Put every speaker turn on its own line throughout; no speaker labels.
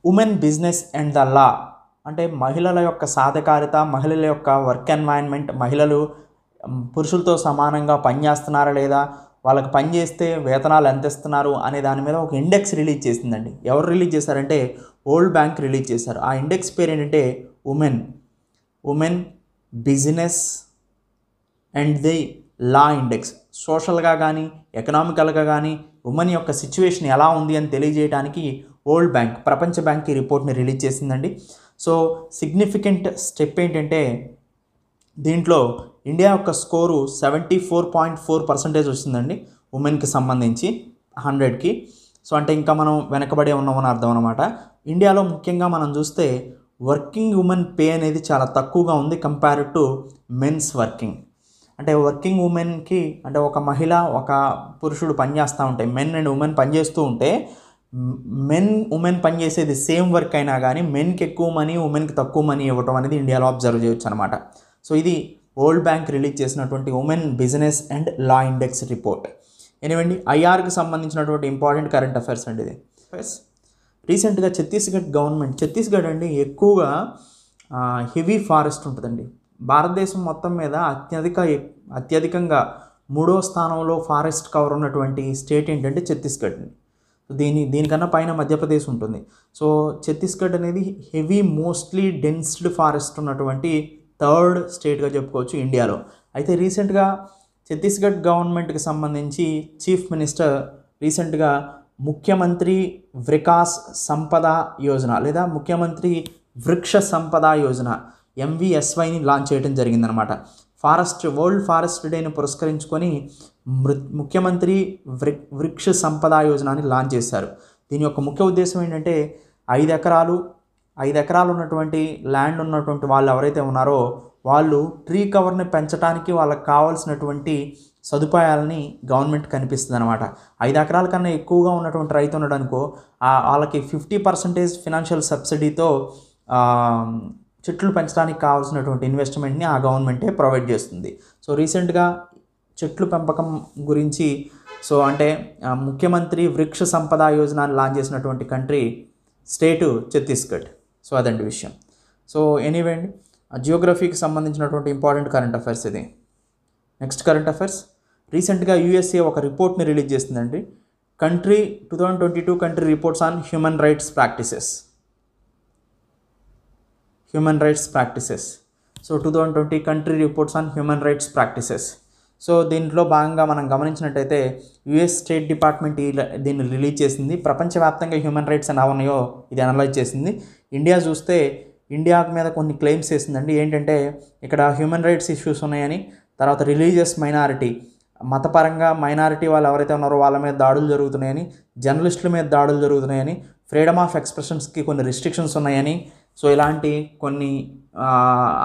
Women business and the law అంటే మహిళల యొక్క సాధికారిత, మహిళల యొక్క వర్క్ ఎన్వైరన్మెంట్, మహిళలు పురుషులతో సమానంగా పనిచేస్తున్నారా లేదా, వాళ్ళకి పని చేస్తే వేతనాలు ఎంత ఇస్తున్నారు అనే దాని మీద ఒక ఇండెక్స్ రిలీజ్ చేసిందండి. ఎవరు రిలీజ్ చేశారంటే వరల్డ్ బ్యాంక్ రిలీజ్ చేశారు. ఆ ఇండెక్స్ పేరు ఏంటంటే women business and the law index. సోషల్గా కానీ ఎకనామికల్గా కానీ ఉమెన్ యొక్క సిచ్యువేషన్ ఎలా ఉంది అని తెలియజేయడానికి వరల్డ్ బ్యాంక్, ప్రపంచ బ్యాంక్ ఈ రిపోర్ట్ని రిలీజ్ చేసిందండి. సో సిగ్నిఫికెంట్ స్టెప్ ఏంటంటే దీంట్లో ఇండియా యొక్క స్కోరు 74.4% వచ్చిందండి ఉమెన్కి సంబంధించి 100కి. సో అంటే ఇంకా మనం వెనకబడే ఉన్నామని అర్థం అనమాట. ఇండియాలో ముఖ్యంగా మనం చూస్తే వర్కింగ్ ఉమెన్ పే అనేది చాలా తక్కువగా ఉంది కంపేర్ టు మెన్స్ వర్కింగ్. అంటే వర్కింగ్ ఉమెన్కి అంటే ఒక మహిళ ఒక పురుషుడు పనిచేస్తూ ఉంటాయి, మెన్ అండ్ ఉమెన్ పనిచేస్తూ ఉంటే ఉమెన్ పనిచేసేది సేమ్ వర్క్ అయినా కానీ మెన్కి ఎక్కువ మనీ, ఉమెన్కి తక్కువ మనీ ఇవ్వటం అనేది ఇండియాలో అబ్జర్వ్ చేయొచ్చు అనమాట. సో ఇది వరల్డ్ బ్యాంక్ రిలీజ్ చేసినటువంటి women business and law index report. ఎనివండి ఐఆర్కి సంబంధించినటువంటి ఇంపార్టెంట్ కరెంట్ అఫైర్స్ అండి ఇది. రీసెంట్గా ఛత్తీస్గఢ్ అండి ఎక్కువగా హెవీ ఫారెస్ట్ ఉంటుందండి. భారతదేశం మొత్తం మీద అత్యధికంగా 3వ స్థానంలో ఫారెస్ట్ కవర్ ఉన్నటువంటి స్టేట్ ఏంటంటే ఛత్తీస్గఢ్. దీనికన్నా పైన మధ్యప్రదేశ్ ఉంటుంది. సో ఛత్తీస్గఢ్ అనేది హెవీ మోస్ట్లీ డెన్స్డ్ ఫారెస్ట్ ఉన్నటువంటి 3rd స్టేట్గా చెప్పుకోవచ్చు ఇండియాలో. అయితే రీసెంట్గా ఛత్తీస్గఢ్ గవర్నమెంట్కి సంబంధించి చీఫ్ మినిస్టర్ రీసెంట్గా ముఖ్యమంత్రి వికాస్ సంపద యోజన లేదా ముఖ్యమంత్రి వృక్ష సంపద యోజన MVSYని లాంచ్ చేయడం జరిగిందనమాట. వరల్డ్ ఫారెస్ట్ డేని పురస్కరించుకొని ముఖ్యమంత్రి వృక్ష సంపద యోజనని లాంచ్ చేశారు. దీని యొక్క ముఖ్య ఉద్దేశం ఏంటంటే 5 ఎకరాలు ఉన్నటువంటి ల్యాండ్ ఉన్నటువంటి వాళ్ళు ఎవరైతే ఉన్నారో వాళ్ళు ట్రీ కవర్ని పెంచడానికి వాళ్ళకి కావాల్సినటువంటి సదుపాయాలని గవర్నమెంట్ కనిపిస్తుంది అనమాట. 5 ఎకరాల కన్నా ఎక్కువగా ఉన్నటువంటి రైతు ఉండడానికో వాళ్ళకి 50% ఫినాన్షియల్ సబ్సిడీతో చెట్లు పెంచడానికి కావాల్సినటువంటి ఇన్వెస్ట్మెంట్ని ఆ గవర్నమెంటే ప్రొవైడ్ చేస్తుంది. సో రీసెంట్గా చెట్లు పెంపకం గురించి అంటే ముఖ్యమంత్రి వృక్ష సంపద యోజన లాంచ్ చేసినటువంటి స్టేటు ఛత్తీస్గఢ్. సో అదండి విషయం. సో ఎనీవే అండి జియోగ్రఫీకి సంబంధించినటువంటి ఇంపార్టెంట్ కరెంట్ అఫైర్స్ ఇది. నెక్స్ట్ కరెంట్ అఫైర్స్, రీసెంట్గా USA ఒక రిపోర్ట్ని రిలీజ్ చేస్తుందండి. 2022 country reports on human rights practices. So 2020 country reports on human rights practices. So దీంట్లో భాగంగా మనం గమనించినట్టయితే US స్టేట్ డిపార్ట్మెంట్ దీన్ని రిలీజ్ చేసింది. ప్రపంచవ్యాప్తంగా హ్యూమన్ రైట్స్ ఎలా ఉన్నాయో ఇది అనలైజ్ చేసింది. ఇండియా చూస్తే ఇండియా మీద కొన్ని క్లెయిమ్స్ చేసిందండి. ఏంటంటే ఇక్కడ హ్యూమన్ రైట్స్ ఇష్యూస్ ఉన్నాయని, తర్వాత రిలీజియస్ మైనారిటీ, మతపరంగా మైనారిటీ వాళ్ళు ఎవరైతే ఉన్నారో వాళ్ళ మీద దాడులు జరుగుతున్నాయని, జర్నలిస్టుల మీద దాడులు జరుగుతున్నాయని, ఫ్రీడమ్ ఆఫ్ ఎక్స్ప్రెషన్స్కి కొన్ని రిస్ట్రిక్షన్స్ ఉన్నాయని, సో ఇలాంటి కొన్ని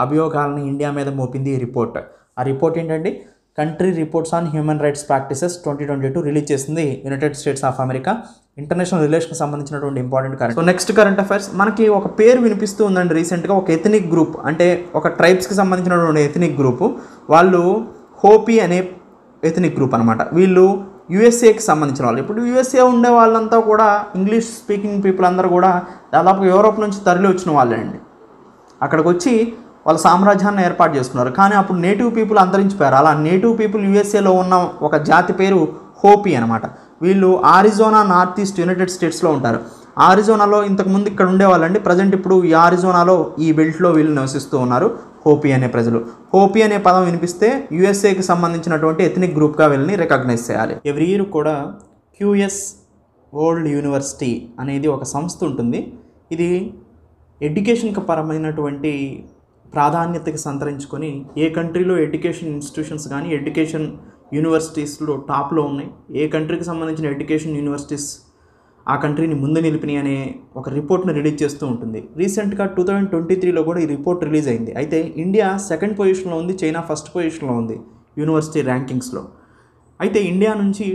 అభియోగాలని ఇండియా మీద మోపింది ఈ రిపోర్ట్. ఆ రిపోర్ట్ ఏంటంటే country reports on human rights practices 2022 release చేసింది United States of America. International రిలేషన్కి సంబంధించినటువంటి important current. So next current affairs, మనకి ఒక పేరు వినిపిస్తూ ఉందండి రీసెంట్గా. ఒక ఎథనిక్ గ్రూప్ అంటే ఒక ట్రైబ్స్కి సంబంధించినటువంటి ఎథనిక్ గ్రూపు, వాళ్ళు హోపీ అనే ఎథనిక్ గ్రూప్ అనమాట. వీళ్ళు USAకి సంబంధించిన వాళ్ళు. ఇప్పుడు USA ఉండే వాళ్ళంతా కూడా ఇంగ్లీష్ స్పీకింగ్ పీపుల్ అందరూ కూడా దాదాపు యూరోప్ నుంచి తరలి వచ్చిన వాళ్ళే అండి. అక్కడికి వచ్చి వాళ్ళ సామ్రాజ్యాన్ని ఏర్పాటు చేసుకున్నారు. కానీ అప్పుడు నేటివ్ పీపుల్ అంతరించిపోయారు. అలా నేటివ్ పీపుల్ USAలో ఉన్న ఒక జాతి పేరు హోపీ అనమాట. వీళ్ళు ఆరిజోనా నార్త్ ఈస్ట్ యునైటెడ్ స్టేట్స్లో ఉంటారు. ఆరిజోనాలో ఇంతకుముందు ఇక్కడ ఉండేవాళ్ళండి. ప్రజెంట్ ఇప్పుడు ఈ ఆరిజోనాలో ఈ బెల్ట్లో వీళ్ళు నివసిస్తూ ఉన్నారు హోపీ అనే ప్రజలు. హోపీ అనే పదం వినిపిస్తే USAకి సంబంధించినటువంటి ఎథనిక్ గ్రూప్గా వీళ్ళని రికగ్నైజ్ చేయాలి. ఎవ్రీ ఇయర్ కూడా QS వరల్డ్ యూనివర్సిటీ అనేది ఒక సంస్థ ఉంటుంది. ఇది ఎడ్యుకేషన్కి పరమైనటువంటి ప్రాధాన్యతకి సంతరించుకొని ఏ కంట్రీలో ఎడ్యుకేషన్ ఇన్స్టిట్యూషన్స్ కానీ ఎడ్యుకేషన్ యూనివర్సిటీస్లో టాప్లో ఉన్నాయి, ఏ కంట్రీకి సంబంధించిన ఎడ్యుకేషన్ యూనివర్సిటీస్ ఆ కంట్రీని ముందు నిలిపినాయి అనే ఒక రిపోర్ట్ని రిలీజ్ చేస్తూ ఉంటుంది. రీసెంట్గా 2023లో కూడా ఈ రిపోర్ట్ రిలీజ్ అయింది. అయితే ఇండియా 2nd పొజిషన్లో ఉంది, చైనా 1st పొజిషన్లో ఉంది యూనివర్సిటీ ర్యాంకింగ్స్లో. అయితే ఇండియా నుంచి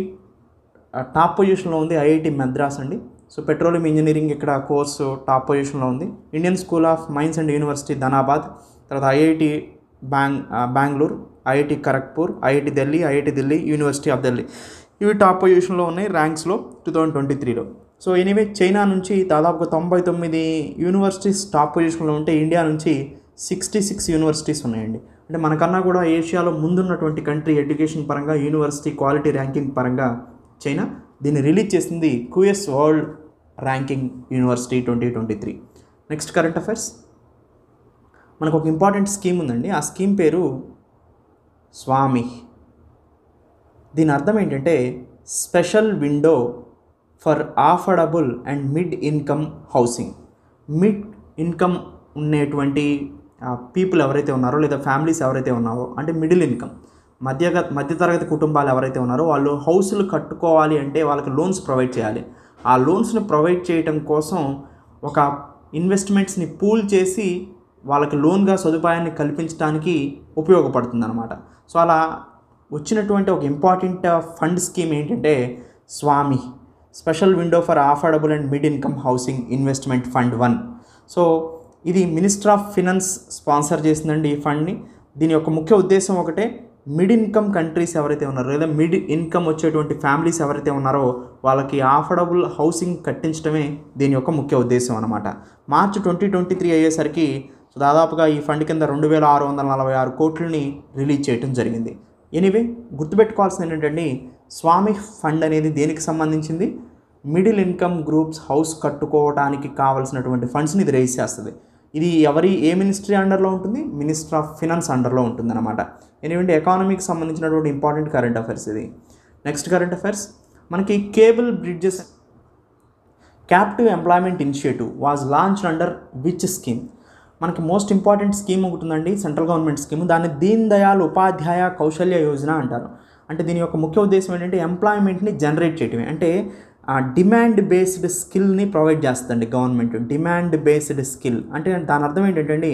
టాప్ పొజిషన్లో ఉంది IIT మద్రాస్ అండి. సో పెట్రోలియం ఇంజనీరింగ్ ఇక్కడ కోర్సు టాప్ పొజిషన్లో ఉంది. Indian School of Mines and University Dhanbad, తర్వాత IIT Bengaluru, IIT Kharagpur, IIT Delhi, University of Delhi, ఇవి టాప్ పొజిషన్లో ఉన్నాయి ర్యాంక్స్లో 2023లో. సో ఎనీవే చైనా నుంచి దాదాపుగా 99 యూనివర్సిటీస్ టాప్ పొజిషన్లో ఉంటే ఇండియా నుంచి 66 యూనివర్సిటీస్ ఉన్నాయండి. అంటే మనకన్నా కూడా ఏషియాలో ముందున్నటువంటి కంట్రీ ఎడ్యుకేషన్ పరంగా, యూనివర్సిటీ క్వాలిటీ ర్యాంకింగ్ పరంగా చైనా. దీన్ని రిలీజ్ చేసింది QS world ranking university 2023. Next current affairs. మనకు ఒక ఇంపార్టెంట్ స్కీమ్ ఉందండి. ఆ స్కీమ్ పేరు స్వామి. దీని అర్థం ఏంటంటే special window for affordable and mid income housing. Mid income ఉండేటువంటి పీపుల్ ఎవరైతే ఉన్నారో లేదా ఫ్యామిలీస్ ఎవరైతే ఉన్నారో, అంటే మిడిల్ ఇన్కమ్ మధ్యతరగతి కుటుంబాలు ఎవరైతే ఉన్నారో వాళ్ళు హౌస్లు కట్టుకోవాలి అంటే వాళ్ళకి లోన్స్ ప్రొవైడ్ చేయాలి. ఆ లోన్స్ని ప్రొవైడ్ చేయడం కోసం ఒక ఇన్వెస్ట్మెంట్స్ని పూల్ చేసి వాళ్ళకి లోన్గా సదుపాయాన్ని కల్పించడానికి ఉపయోగపడుతుంది అన్నమాట. సో అలా వచ్చినటువంటి ఒక ఇంపార్టెంట్ ఫండ్ స్కీమ్ ఏంటంటే స్వామి, special window for affordable and mid income housing investment fund 1. So ఇది మినిస్టర్ ఆఫ్ ఫినాన్స్ స్పాన్సర్ చేసిందండి ఈ ఫండ్ని. దీని యొక్క ముఖ్య ఉద్దేశం ఒకటే, మిడ్ ఇన్కమ్ కంట్రీస్ ఎవరైతే ఉన్నారో లేదా మిడ్ ఇన్కమ్ వచ్చేటువంటి ఫ్యామిలీస్ ఎవరైతే ఉన్నారో వాళ్ళకి అఫోర్డబుల్ హౌసింగ్ కట్టించడమే దీని యొక్క ముఖ్య ఉద్దేశం అనమాట. మార్చి 2023 అయ్యేసరికి దాదాపుగా ఈ ఫండ్ కింద 2646 కోట్లని రిలీజ్ చేయడం జరిగింది. ఎనీవే గుర్తుపెట్టుకోవాల్సింది ఏంటంటే స్వామి ఫండ్ అనేది దేనికి సంబంధించింది? మిడిల్ ఇన్కమ్ గ్రూప్స్ హౌస్ కట్టుకోవడానికి కావాల్సినటువంటి ఫండ్స్ని ఇది రైజ్ చేస్తుంది. ఇది ఏ మినిస్ట్రీ అండర్లో ఉంటుంది? మినిస్టర్ ఆఫ్ ఫినాన్స్ అండర్లో ఉంటుంది అనమాట. ఎందుకంటే ఎకానమీకి సంబంధించినటువంటి ఇంపార్టెంట్ కరెంట్ అఫైర్స్ ఇది. Next current affairs. మనకి cable bridges captive employment initiative was launched under which scheme? మనకి మోస్ట్ ఇంపార్టెంట్ స్కీమ్ ఉంటుందండి, సెంట్రల్ గవర్నమెంట్ స్కీమ్. దాన్ని దీన్ దయాళ్ ఉపాధ్యాయ కౌశల్య యోజన అంటారు. అంటే దీని యొక్క ముఖ్య ఉద్దేశం ఏంటంటే ఎంప్లాయ్మెంట్ని జనరేట్ చేయడమే. అంటే డిమాండ్ బేస్డ్ స్కిల్ని ప్రొవైడ్ చేస్తుందండి గవర్నమెంట్. డిమాండ్ బేస్డ్ స్కిల్ అంటే దాని అర్థం ఏంటంటే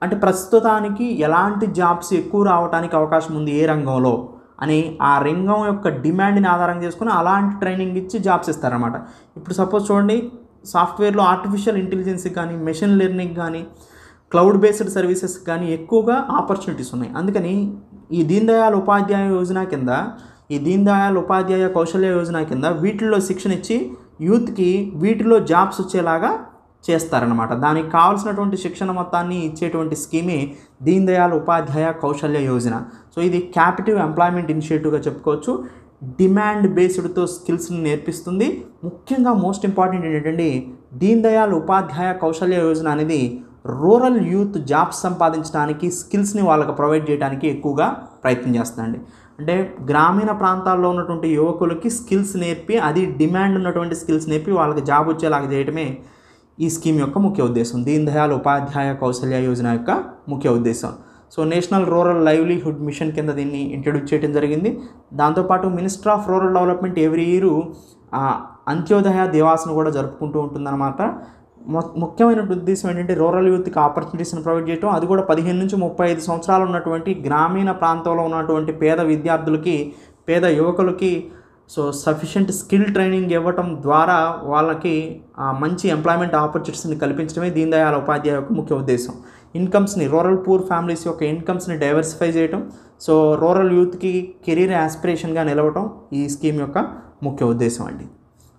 అంటే ప్రస్తుతానికి ఎలాంటి జాబ్స్ ఎక్కువ రావడానికి అవకాశం ఉంది ఏ రంగంలో అని ఆ రంగం యొక్క డిమాండ్ని ఆధారం చేసుకుని అలాంటి ట్రైనింగ్ ఇచ్చి జాబ్స్ ఇస్తారన్నమాట. ఇప్పుడు సపోజ్ చూడండి, సాఫ్ట్వేర్లో ఆర్టిఫిషియల్ ఇంటెలిజెన్స్ కానీ, మెషిన్ లెర్నింగ్ కానీ, క్లౌడ్ బేస్డ్ సర్వీసెస్ కానీ ఎక్కువగా ఆపర్చునిటీస్ ఉన్నాయి. అందుకని ఈ దీన్ దయాళ్ ఉపాధ్యాయ యోజన కింద, ఈ దీన్ దయాళ్ ఉపాధ్యాయ కౌశల్య యోజన కింద వీటిల్లో శిక్షణ ఇచ్చి యూత్కి వీటిలో జాబ్స్ వచ్చేలాగా చేస్తారనమాట. దానికి కావాల్సినటువంటి శిక్షణ మొత్తాన్ని ఇచ్చేటువంటి స్కీమే దీన్ దయాళ్ ఉపాధ్యాయ కౌశల్య యోజన. సో ఇది క్యాపిటివ్ ఎంప్లాయ్మెంట్ ఇనిషియేటివ్గా చెప్పుకోవచ్చు. డిమాండ్ బేస్డ్తో స్కిల్స్ని నేర్పిస్తుంది. ముఖ్యంగా మోస్ట్ ఇంపార్టెంట్ ఏంటంటే దీన్ దయాళ్ ఉపాధ్యాయ కౌశల్య యోజన అనేది రూరల్ యూత్ జాబ్స్ సంపాదించడానికి, స్కిల్స్ని వాళ్ళకి ప్రొవైడ్ చేయడానికి ఎక్కువగా ప్రయత్నం చేస్తుందండి. అంటే గ్రామీణ ప్రాంతాల్లో ఉన్నటువంటి యువకులకి స్కిల్స్ నేర్పి, అది డిమాండ్ ఉన్నటువంటి స్కిల్స్ నేర్పి వాళ్ళకి జాబ్ వచ్చేలాగా చేయడమే ఈ స్కీమ్ యొక్క ముఖ్య ఉద్దేశం. దీన్ దయాళ్ ఉపాధ్యాయ కౌశల్య యోజన యొక్క ముఖ్య ఉద్దేశం. So national rural livelihood mission కింద దీన్ని ఇంట్రడ్యూస్ చేయడం జరిగింది. దాంతోపాటు minister of rural development every year Antyodaya దివాస్ను కూడా జరుపుకుంటూ ఉంటుందన్నమాట. ముఖ్యమైన ఉద్దేశం ఏంటంటే రూరల్ యూత్కి ఆపర్చునిటీస్ని ప్రొవైడ్ చేయడం, అది కూడా 15 నుంచి 35 సంవత్సరాలు ఉన్నటువంటి గ్రామీణ ప్రాంతంలో ఉన్నటువంటి పేద విద్యార్థులకి, పేద యువకులకి సో సఫిషియెంట్ స్కిల్ ట్రైనింగ్ ఇవ్వటం ద్వారా వాళ్ళకి మంచి ఎంప్లాయ్మెంట్ ఆపర్చునిటీస్ని కల్పించడమే దీన్ దయాళ్ ఉపాధ్యాయ యొక్క ముఖ్య ఉద్దేశం. ఇన్కమ్స్ని, రూరల్ పూర్ ఫ్యామిలీస్ యొక్క ఇన్కమ్స్ని డైవర్సిఫై చేయటం, సో రూరల్ యూత్కి కెరీర్ యాస్పిరేషన్గా నిలవటం ఈ స్కీమ్ యొక్క ముఖ్య ఉద్దేశం అండి.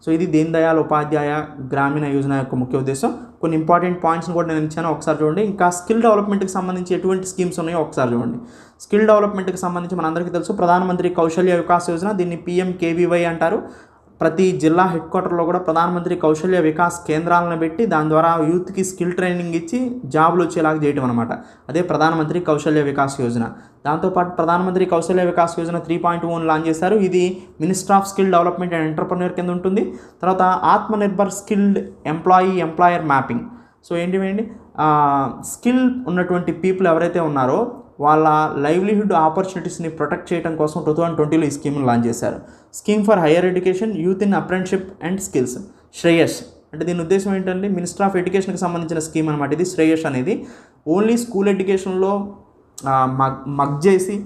సో ఇది దీన్ దయాళ్ ఉపాధ్యాయ గ్రామీణ యోజన యొక్క ముఖ్య ఉద్దేశం. కొన్ని ఇంపార్టెంట్ పాయింట్స్ని కూడా నేను ఇచ్చాను, ఒకసారి చూడండి. ఇంకా స్కిల్ డెవలప్మెంట్కి సంబంధించి ఎటువంటి స్కీమ్స్ ఉన్నాయో ఒకసారి చూడండి. స్కిల్ డెవలప్మెంట్కి సంబంధించి మనందరికీ తెలుసు ప్రధానమంత్రి కౌశల్య వికాస్ యోజన, దీన్ని PMKVY అంటారు. ప్రతి జిల్లా హెడ్ క్వార్టర్లో కూడా ప్రధానమంత్రి కౌశల్య వికాస్ కేంద్రాలను పెట్టి దాని ద్వారా యూత్కి స్కిల్ ట్రైనింగ్ ఇచ్చి జాబులు వచ్చేలాగా చేయడం అనమాట. అదే ప్రధానమంత్రి కౌశల్య వికాస్ యోజన. దాంతోపాటు ప్రధానమంత్రి కౌశల్య వికాస్ యోజన 3.1 లాంచ్ చేశారు. ఇది minister of skill development and entrepreneur కింద ఉంటుంది. తర్వాత Atmanirbhar skilled employer mapping. So ఏంటి స్కిల్ ఉన్నటువంటి పీపుల్ ఎవరైతే ఉన్నారో వాళ్ళ లైవ్లీహుడ్ ఆపర్చునిటీస్ని ప్రొటెక్ట్ చేయడం కోసం 2020లో ఈ స్కీమ్ని లాంచ్ చేశారు. Scheme for higher education, youth in apprenticeship and skills, Shreyas. అంటే దీని ఉద్దేశం ఏంటంటే మినిస్టర్ ఆఫ్ ఎడ్యుకేషన్కి సంబంధించిన స్కీమ్ అనమాట ఇది. శ్రేయస్ అనేది ఓన్లీ స్కూల్ ఎడ్యుకేషన్లో మగ్ చేసి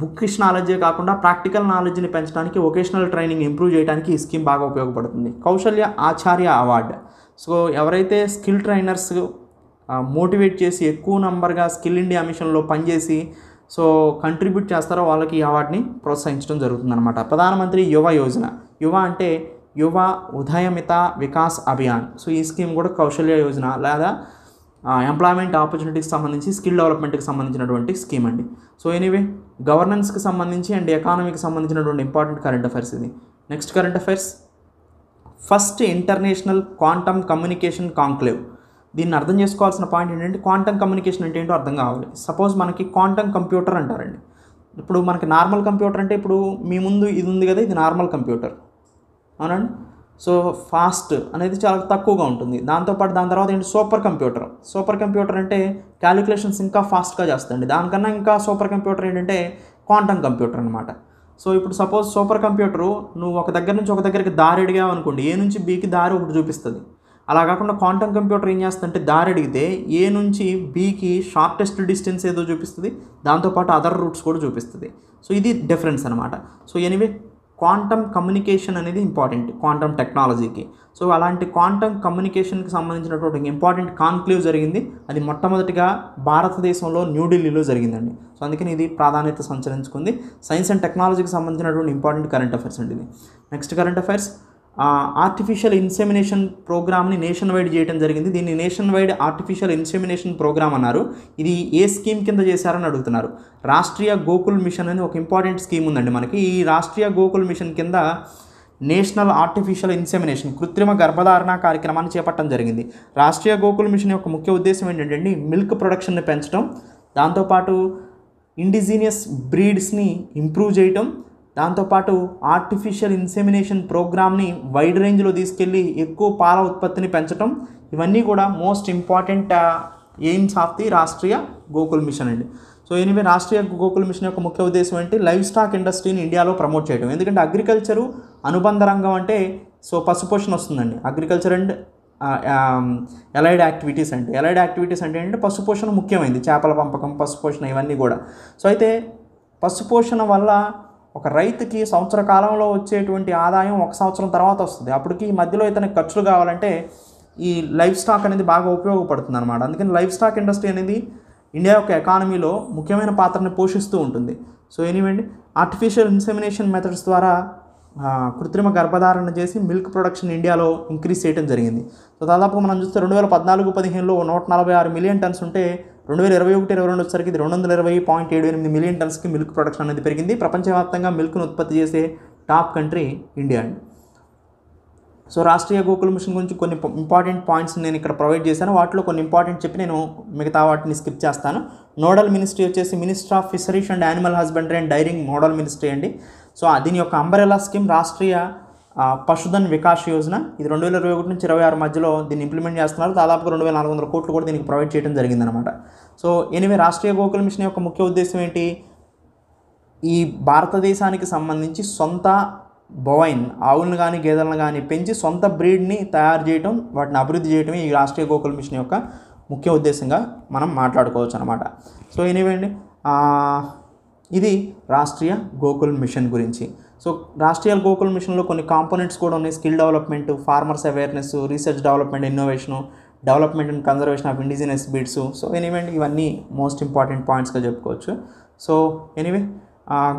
బుక్కిష్ నాలెడ్జే కాకుండా ప్రాక్టికల్ నాలెడ్జ్ని పెంచడానికి, వొకేషనల్ ట్రైనింగ్ ఇంప్రూవ్ చేయడానికి ఈ స్కీమ్ బాగా ఉపయోగపడుతుంది. కౌశల్య ఆచార్య అవార్డు. సో ఎవరైతే స్కిల్ ట్రైనర్స్ మోటివేట్ చేసి ఎక్కువ నంబర్గా స్కిల్ ఇండియా మిషన్లో పనిచేసి సో కంట్రిబ్యూట్ చేస్తారో వాళ్ళకి ఈ అవార్డుని ప్రోత్సహించడం జరుగుతుందన్నమాట. ప్రధానమంత్రి యువ యోజన. యువ అంటే యువ ఉదయమిత వికాస్ అభియాన్. సో ఈ స్కీమ్ కూడా కౌశల్య యోజన లేదా ఎంప్లాయ్మెంట్ ఆపర్చునిటీకి సంబంధించి స్కిల్ డెవలప్మెంట్కి సంబంధించినటువంటి స్కీమ్ అండి. సో ఎనీవే గవర్నెన్స్కి సంబంధించి అండ్ ఎకానమీకి సంబంధించినటువంటి ఇంపార్టెంట్ కరెంట్ అఫైర్స్ ఇది. Next current affairs, first international quantum communication conclave. దీన్ని అర్థం చేసుకోవాల్సిన పాయింట్ ఏంటంటే క్వాంటమ్ కమ్యూనికేషన్ అంటే ఏంటో అర్థం కావాలి. సపోజ్ మనకి క్వాంటమ్ కంప్యూటర్ అంటారండి. ఇప్పుడు మనకి నార్మల్ కంప్యూటర్ అంటే ఇప్పుడు మీ ముందు ఇది ఉంది కదా, ఇది నార్మల్ కంప్యూటర్ అవునండి. సో ఫాస్ట్ అనేది చాలా తక్కువగా ఉంటుంది. దాంతోపాటు దాని తర్వాత ఏంటి సూపర్ కంప్యూటర్. సూపర్ కంప్యూటర్ అంటే క్యాలిక్యులేషన్స్ ఇంకా ఫాస్ట్గా చేస్తుంది. దానికన్నా ఇంకా సూపర్ కంప్యూటర్ ఏంటంటే క్వాంటమ్ కంప్యూటర్ అనమాట. సో ఇప్పుడు సపోజ్ సూపర్ కంప్యూటరు నువ్వు ఒక దగ్గర నుంచి ఒక దగ్గరికి దారి అడిగావు అనుకోండి, ఏ నుంచి బీకి దారి ఒకటి చూపిస్తుంది. అలా కాకుండా క్వాంటమ్ కంప్యూటర్ ఏం చేస్తుందంటే దారి అడిగితే ఏ నుంచి బీకి షార్టెస్ట్ డిస్టెన్స్ ఏదో చూపిస్తుంది, దాంతోపాటు అదర్ రూట్స్ కూడా చూపిస్తుంది. సో ఇది డిఫరెన్స్ అనమాట. సో ఎనీవే క్వాంటమ్ కమ్యూనికేషన్ అనేది ఇంపార్టెంట్ క్వాంటమ్ టెక్నాలజీకి. సో అలాంటి క్వాంటమ్ కమ్యూనికేషన్కి సంబంధించినటువంటి ఇంపార్టెంట్ కాన్క్లేవ్ జరిగింది. అది మొట్టమొదటిగా భారతదేశంలో న్యూఢిల్లీలో జరిగిందండి. సో అందుకని ఇది ప్రాధాన్యత సంచరించుకుంది. సైన్స్ అండ్ టెక్నాలజీకి సంబంధించినటువంటి ఇంపార్టెంట్ కరెంట్ అఫైర్స్ అండి ఇది. Next current affairs, artificial insemination ప్రోగ్రామ్ని నేషన్ వైడ్ చేయడం జరిగింది. దీన్ని nationwide artificial insemination program అన్నారు. ఇది ఏ స్కీమ్ కింద చేశారని అడుగుతున్నారు. రాష్ట్రీయ గోకుల్ మిషన్ అని ఒక ఇంపార్టెంట్ స్కీమ్ ఉందండి మనకి. ఈ రాష్ట్రీయ గోకుల్ మిషన్ కింద నేషనల్ ఆర్టిఫిషియల్ ఇన్సెమినేషన్ కృత్రిమ గర్భధారణ కార్యక్రమాన్ని చేపట్టడం జరిగింది. రాష్ట్రీయ గోకుల్ మిషన్ యొక్క ముఖ్య ఉద్దేశం ఏంటంటే మిల్క్ ప్రొడక్షన్ని పెంచడం, దాంతోపాటు ఇండిజీనియస్ బ్రీడ్స్ని ఇంప్రూవ్ చేయటం, దాంతోపాటు ఆర్టిఫిషియల్ ఇన్సెమినేషన్ ప్రోగ్రామ్ని వైడ్ రేంజ్లో తీసుకెళ్ళి ఎక్కువ పాల ఉత్పత్తిని పెంచడం, ఇవన్నీ కూడా most important aims of the Rashtriya Gokul mission అండి. So anyway Rashtriya Gokul machine యొక్క ముఖ్య ఉద్దేశం ఏంటి, లైవ్ స్టాక్ ఇండస్ట్రీని ఇండియాలో ప్రమోట్ చేయడం. ఎందుకంటే అగ్రికల్చరు అనుబంధ రంగం అంటే సో పశుపోషణ వస్తుందండి. అగ్రికల్చర్ అండ్ ఎలైడ్ యాక్టివిటీస్ అంటే ఏంటంటే పశుపోషణ ముఖ్యమైనది. చేపల పెంపకం, పశుపోషణ ఇవన్నీ కూడా. సో అయితే పశుపోషణ వల్ల ఒక రైతుకి సంవత్సర కాలంలో వచ్చేటువంటి ఆదాయం ఒక సంవత్సరం తర్వాత వస్తుంది. అప్పటికి మధ్యలో ఇతనికి ఖర్చులు కావాలంటే ఈ లైవ్ స్టాక్ అనేది బాగా ఉపయోగపడుతుంది అనమాట. అందుకని లైవ్ స్టాక్ ఇండస్ట్రీ అనేది ఇండియా యొక్క ఎకానమీలో ముఖ్యమైన పాత్రని పోషిస్తూ ఉంటుంది. సో ఎనీవేండి ఆర్టిఫిషియల్ ఇన్సెమినేషన్ మెథడ్స్ ద్వారా కృత్రిమ గర్భధారణ చేసి మిల్క్ ప్రొడక్షన్ ఇండియాలో ఇంక్రీజ్ చేయడం జరిగింది. సో దాదాపు మనం చూస్తే 2014-15లో 146 మిలియన్ టన్స్ ఉంటే 2021-22 వచ్చేసరికి ఇది 220.78 మిలియన్ టన్స్కి మిల్క్ ప్రొడక్షన్ అనేది పెరిగింది. ప్రపంచవ్యాప్తంగా మిల్క్ను ఉత్పత్తి చేసే టాప్ కంట్రీ ఇండియా అండి. సో రాష్ట్రీయ గోకుల్ మిషన్ గురించి కొన్ని ఇంపార్టెంట్ పాయింట్స్ నేను ఇక్కడ ప్రొవైడ్ చేశాను. వాటిలో కొన్ని ఇంపార్టెంట్ చెప్పి నేను మిగతా వాటిని స్కిప్ చేస్తాను. నోడల్ మినిస్ట్రీ వచ్చేసి minister of fisheries and animal husbandry and daring nodal ministry అండి. సో దీని యొక్క అంబరెలా స్కీమ్ రాష్ట్రీయ పశుధన్ వికాస్ యోజన. ఇది 2021 నుంచి 26 మధ్యలో దీన్ని ఇంప్లిమెంట్ చేస్తున్నారు. దాదాపుగా 2400 కోట్లు కూడా దీనికి ప్రొవైడ్ చేయడం జరిగిందనమాట. So anyway Rashtriya Gokul machine యొక్క ముఖ్య ఉద్దేశం ఏంటి, ఈ భారతదేశానికి సంబంధించి సొంత బొవైన్ ఆవులను కానీ గేదెలను కానీ పెంచి సొంత బ్రీడ్ని తయారు చేయడం, వాటిని అభివృద్ధి చేయడమే ఈ రాష్ట్రీయ గోకుల్ మిషన్ యొక్క ముఖ్య ఉద్దేశంగా మనం మాట్లాడుకోవచ్చు అనమాట. సో ఎనివే అండి ఇది రాష్ట్రీయ గోకుల్ మిషన్ గురించి. సో రాష్ట్రీయ గోకుల్ మిషన్లో కొన్ని కాంపోనెంట్స్ కూడా ఉన్నాయి. Skill development, farmers awareness, research development, innovation, development and conservation of indigenous beads. So anyway ఇవన్నీ మోస్ట్ ఇంపార్టెంట్ పాయింట్స్గా చెప్పుకోవచ్చు. సో ఎనీవే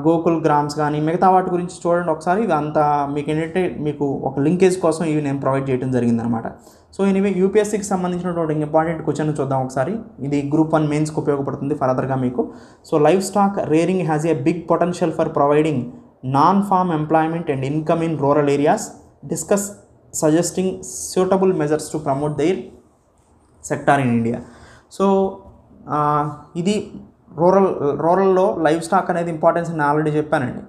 గోకుల్ గ్రామ్స్ కానీ మిగతా వాటి గురించి చూడండి ఒకసారి. ఇది అంతా మీకు ఏంటంటే మీకు ఒక లింకేజ్ కోసం ఇవి నేను ప్రొవైడ్ చేయడం జరిగిందనమాట. సో ఎనీవే యూపీఎస్సీకి సంబంధించినటువంటి ఇంపార్టెంట్ క్వశ్చన్ చూద్దాం ఒకసారి. ఇది గ్రూప్ 1 మెయిన్స్కి ఉపయోగపడుతుంది ఫర్దర్గా మీకు. So livestock rearing has a big potential for providing non farm employment and income in rural areas. Discuss suggesting suitable measures to promote their sector in India. So ఇది రూరల్లో livestock అనేది importance నేను already చెప్పానండి.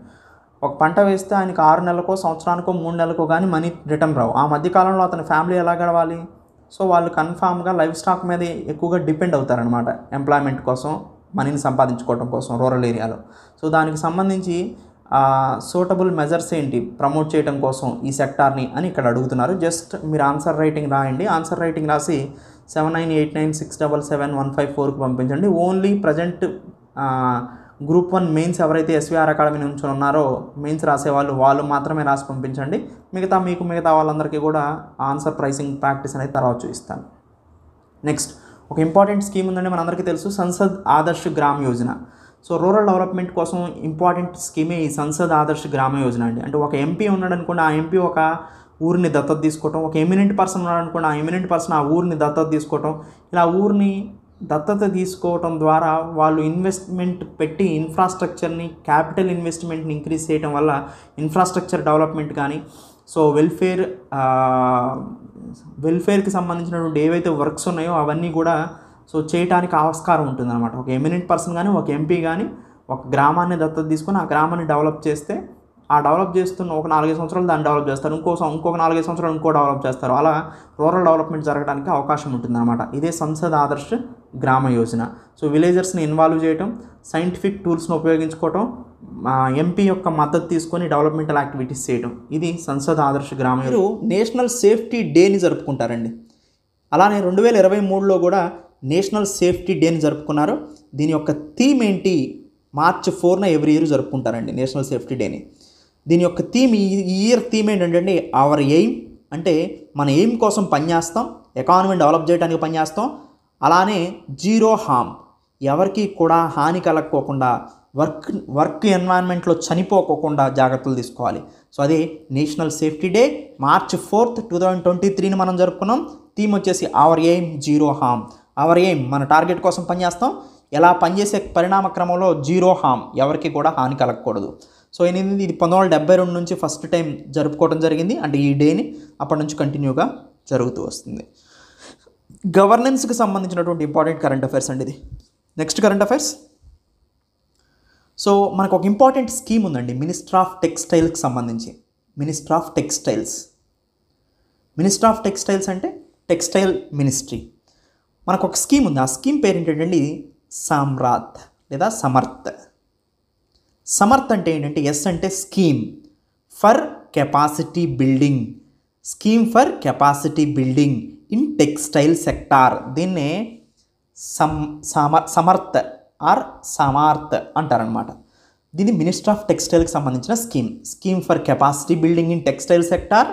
ఒక పంట వేస్తే ఆయనకి 6 నెలలకో సంవత్సరానికో 3 నెలలకో కానీ మనీ రిటర్న్ రావు. ఆ మధ్యకాలంలో అతని ఫ్యామిలీ ఎలా గడవాలి? సో వాళ్ళు కన్ఫామ్గా లైవ్ స్టాక్ మీద ఎక్కువగా డిపెండ్ అవుతారనమాట ఎంప్లాయ్మెంట్ కోసం, మనీని సంపాదించుకోవడం కోసం రూరల్ ఏరియాలో. సో దానికి సంబంధించి సూటబుల్ మెజర్స్ ఏంటి ప్రమోట్ చేయడం కోసం ఈ సెక్టార్ని అని ఇక్కడ అడుగుతున్నారు. జస్ట్ మీరు ఆన్సర్ రైటింగ్ రాయండి. ఆన్సర్ రైటింగ్ రాసి 7989677154కి పంపించండి. ఓన్లీ ప్రజెంట్ గ్రూప్ 1 మెయిన్స్ ఎవరైతే ఎస్వీఆర్ అకాడమీ నుంచి ఉన్నారో మెయిన్స్ రాసేవాళ్ళు వాళ్ళు మాత్రమే రాసి పంపించండి. మిగతా వాళ్ళందరికీ కూడా ఆన్సర్ ప్రైసింగ్ ప్రాక్టీస్ అనేది తర్వాత చూపిస్తాను. నెక్స్ట్ ఒక ఇంపార్టెంట్ స్కీమ్ ఉందండి, మనందరికీ తెలుసు, Sansad Adarsh gram Yojana. So rural development కోసం ఇంపార్టెంట్ స్కీమే ఈ సంసద్ ఆదర్శ్ గ్రామ యోజన అండి. అంటే ఒక ఎంపీ ఉన్నాడు అనుకోండి, ఆ ఎంపీ ఒక ఊరిని దత్తత తీసుకోవటం, ఒక ఎమినెంట్ పర్సన్ ఉన్నారనుకోండి, ఆ ఎమినెంట్ పర్సన్ ఆ ఊరిని దత్తత తీసుకోవటం, ఇలా ఊరిని దత్తత తీసుకోవటం ద్వారా వాళ్ళు ఇన్వెస్ట్మెంట్ పెట్టి ఇన్ఫ్రాస్ట్రక్చర్ని, క్యాపిటల్ ఇన్వెస్ట్మెంట్ని ఇంక్రీజ్ చేయడం వల్ల ఇన్ఫ్రాస్ట్రక్చర్ డెవలప్మెంట్ కానీ, సో వెల్ఫేర్కి సంబంధించినటువంటి ఏవైతే వర్క్స్ ఉన్నాయో అవన్నీ కూడా సో చేయడానికి ఆస్కారం ఉంటుందన్నమాట. ఒక ఎమినెంట్ పర్సన్ కానీ, ఒక ఎంపీ కానీ ఒక గ్రామాన్ని దత్తత తీసుకొని ఆ గ్రామాన్ని డెవలప్ చేస్తే, ఆ డెవలప్ చేస్తున్న ఒక 4-5 సంవత్సరాలు దాన్ని డెవలప్ చేస్తారు, ఇంకొక 4-5 సంవత్సరాలు ఇంకో డెవలప్ చేస్తారు. అలా రూరల్ డెవలప్మెంట్ జరగడానికి అవకాశం ఉంటుందన్నమాట. ఇదే సంసద్ ఆదర్శ గ్రామ యోజన. సో విలేజర్స్ని ఇన్వాల్వ్ చేయటం, సైంటిఫిక్ టూల్స్ని ఉపయోగించుకోవటం, ఎంపీ యొక్క మద్దతు తీసుకొని డెవలప్మెంటల్ యాక్టివిటీస్ చేయటం, ఇది సంసద్ ఆదర్శ గ్రామ యోజన. మీరు నేషనల్ సేఫ్టీ డేని జరుపుకుంటారండి. అలానే 2023లో కూడా నేషనల్ సేఫ్టీ డేని జరుపుకున్నారు. దీని యొక్క థీమ్ ఏంటి? March 4న ఎవ్రీ ఇయర్ జరుపుకుంటారండి నేషనల్ సేఫ్టీ డేని. దీని యొక్క థీమ్, ఈ ఇయర్ థీమ్ ఏంటంటే అవర్ ఎయిమ్, అంటే మన ఎయిమ్ కోసం పనిచేస్తాం, ఎకానమీని డెవలప్ చేయడానికి పనిచేస్తాం. అలానే జీరో హార్మ్, ఎవరికి కూడా హాని కలగకోకుండా, వర్క్ ఎన్వైరన్మెంట్లో చనిపోకోకుండా జాగ్రత్తలు తీసుకోవాలి. సో అదే national safety day. March 4th 2023ని మనం జరుపుకున్నాం. థీమ్ వచ్చేసి hour aim zero harm. Hour aim, మన టార్గెట్ కోసం పనిచేస్తాం, ఎలా పనిచేసే పరిణామ క్రమంలో జీరో హార్మ్, ఎవరికి కూడా హాని కలగకూడదు. సో ఇది 1972 నుంచి ఫస్ట్ టైం జరుపుకోవడం జరిగింది, అంటే ఈ డేని. అప్పటి నుంచి కంటిన్యూగా జరుగుతూ వస్తుంది. గవర్నెన్స్కి సంబంధించినటువంటి ఇంపార్టెంట్ కరెంట్ అఫైర్స్ అండి ఇది. Next current affairs. సో మనకు ఒక ఇంపార్టెంట్ స్కీమ్ ఉందండి మినిస్టర్ ఆఫ్ టెక్స్టైల్స్కి సంబంధించి. మినిస్టర్ ఆఫ్ టెక్స్టైల్స్ అంటే టెక్స్టైల్ మినిస్ట్రీ. మనకు ఒక స్కీమ్ ఉంది. ఆ స్కీమ్ పేరు ఏంటంటే సామ్రాత్ లేదా సమర్థ్. సమర్థ్ అంటే ఏంటంటే, ఎస్ అంటే scheme for capacity building, scheme for capacity building in textile sector. దీన్నే సమర్థ్ ఆర్ సమార్థ్ అంటారనమాట. దీన్ని మినిస్టర్ ఆఫ్ టెక్స్టైల్కి సంబంధించిన scheme for capacity building in textile sector.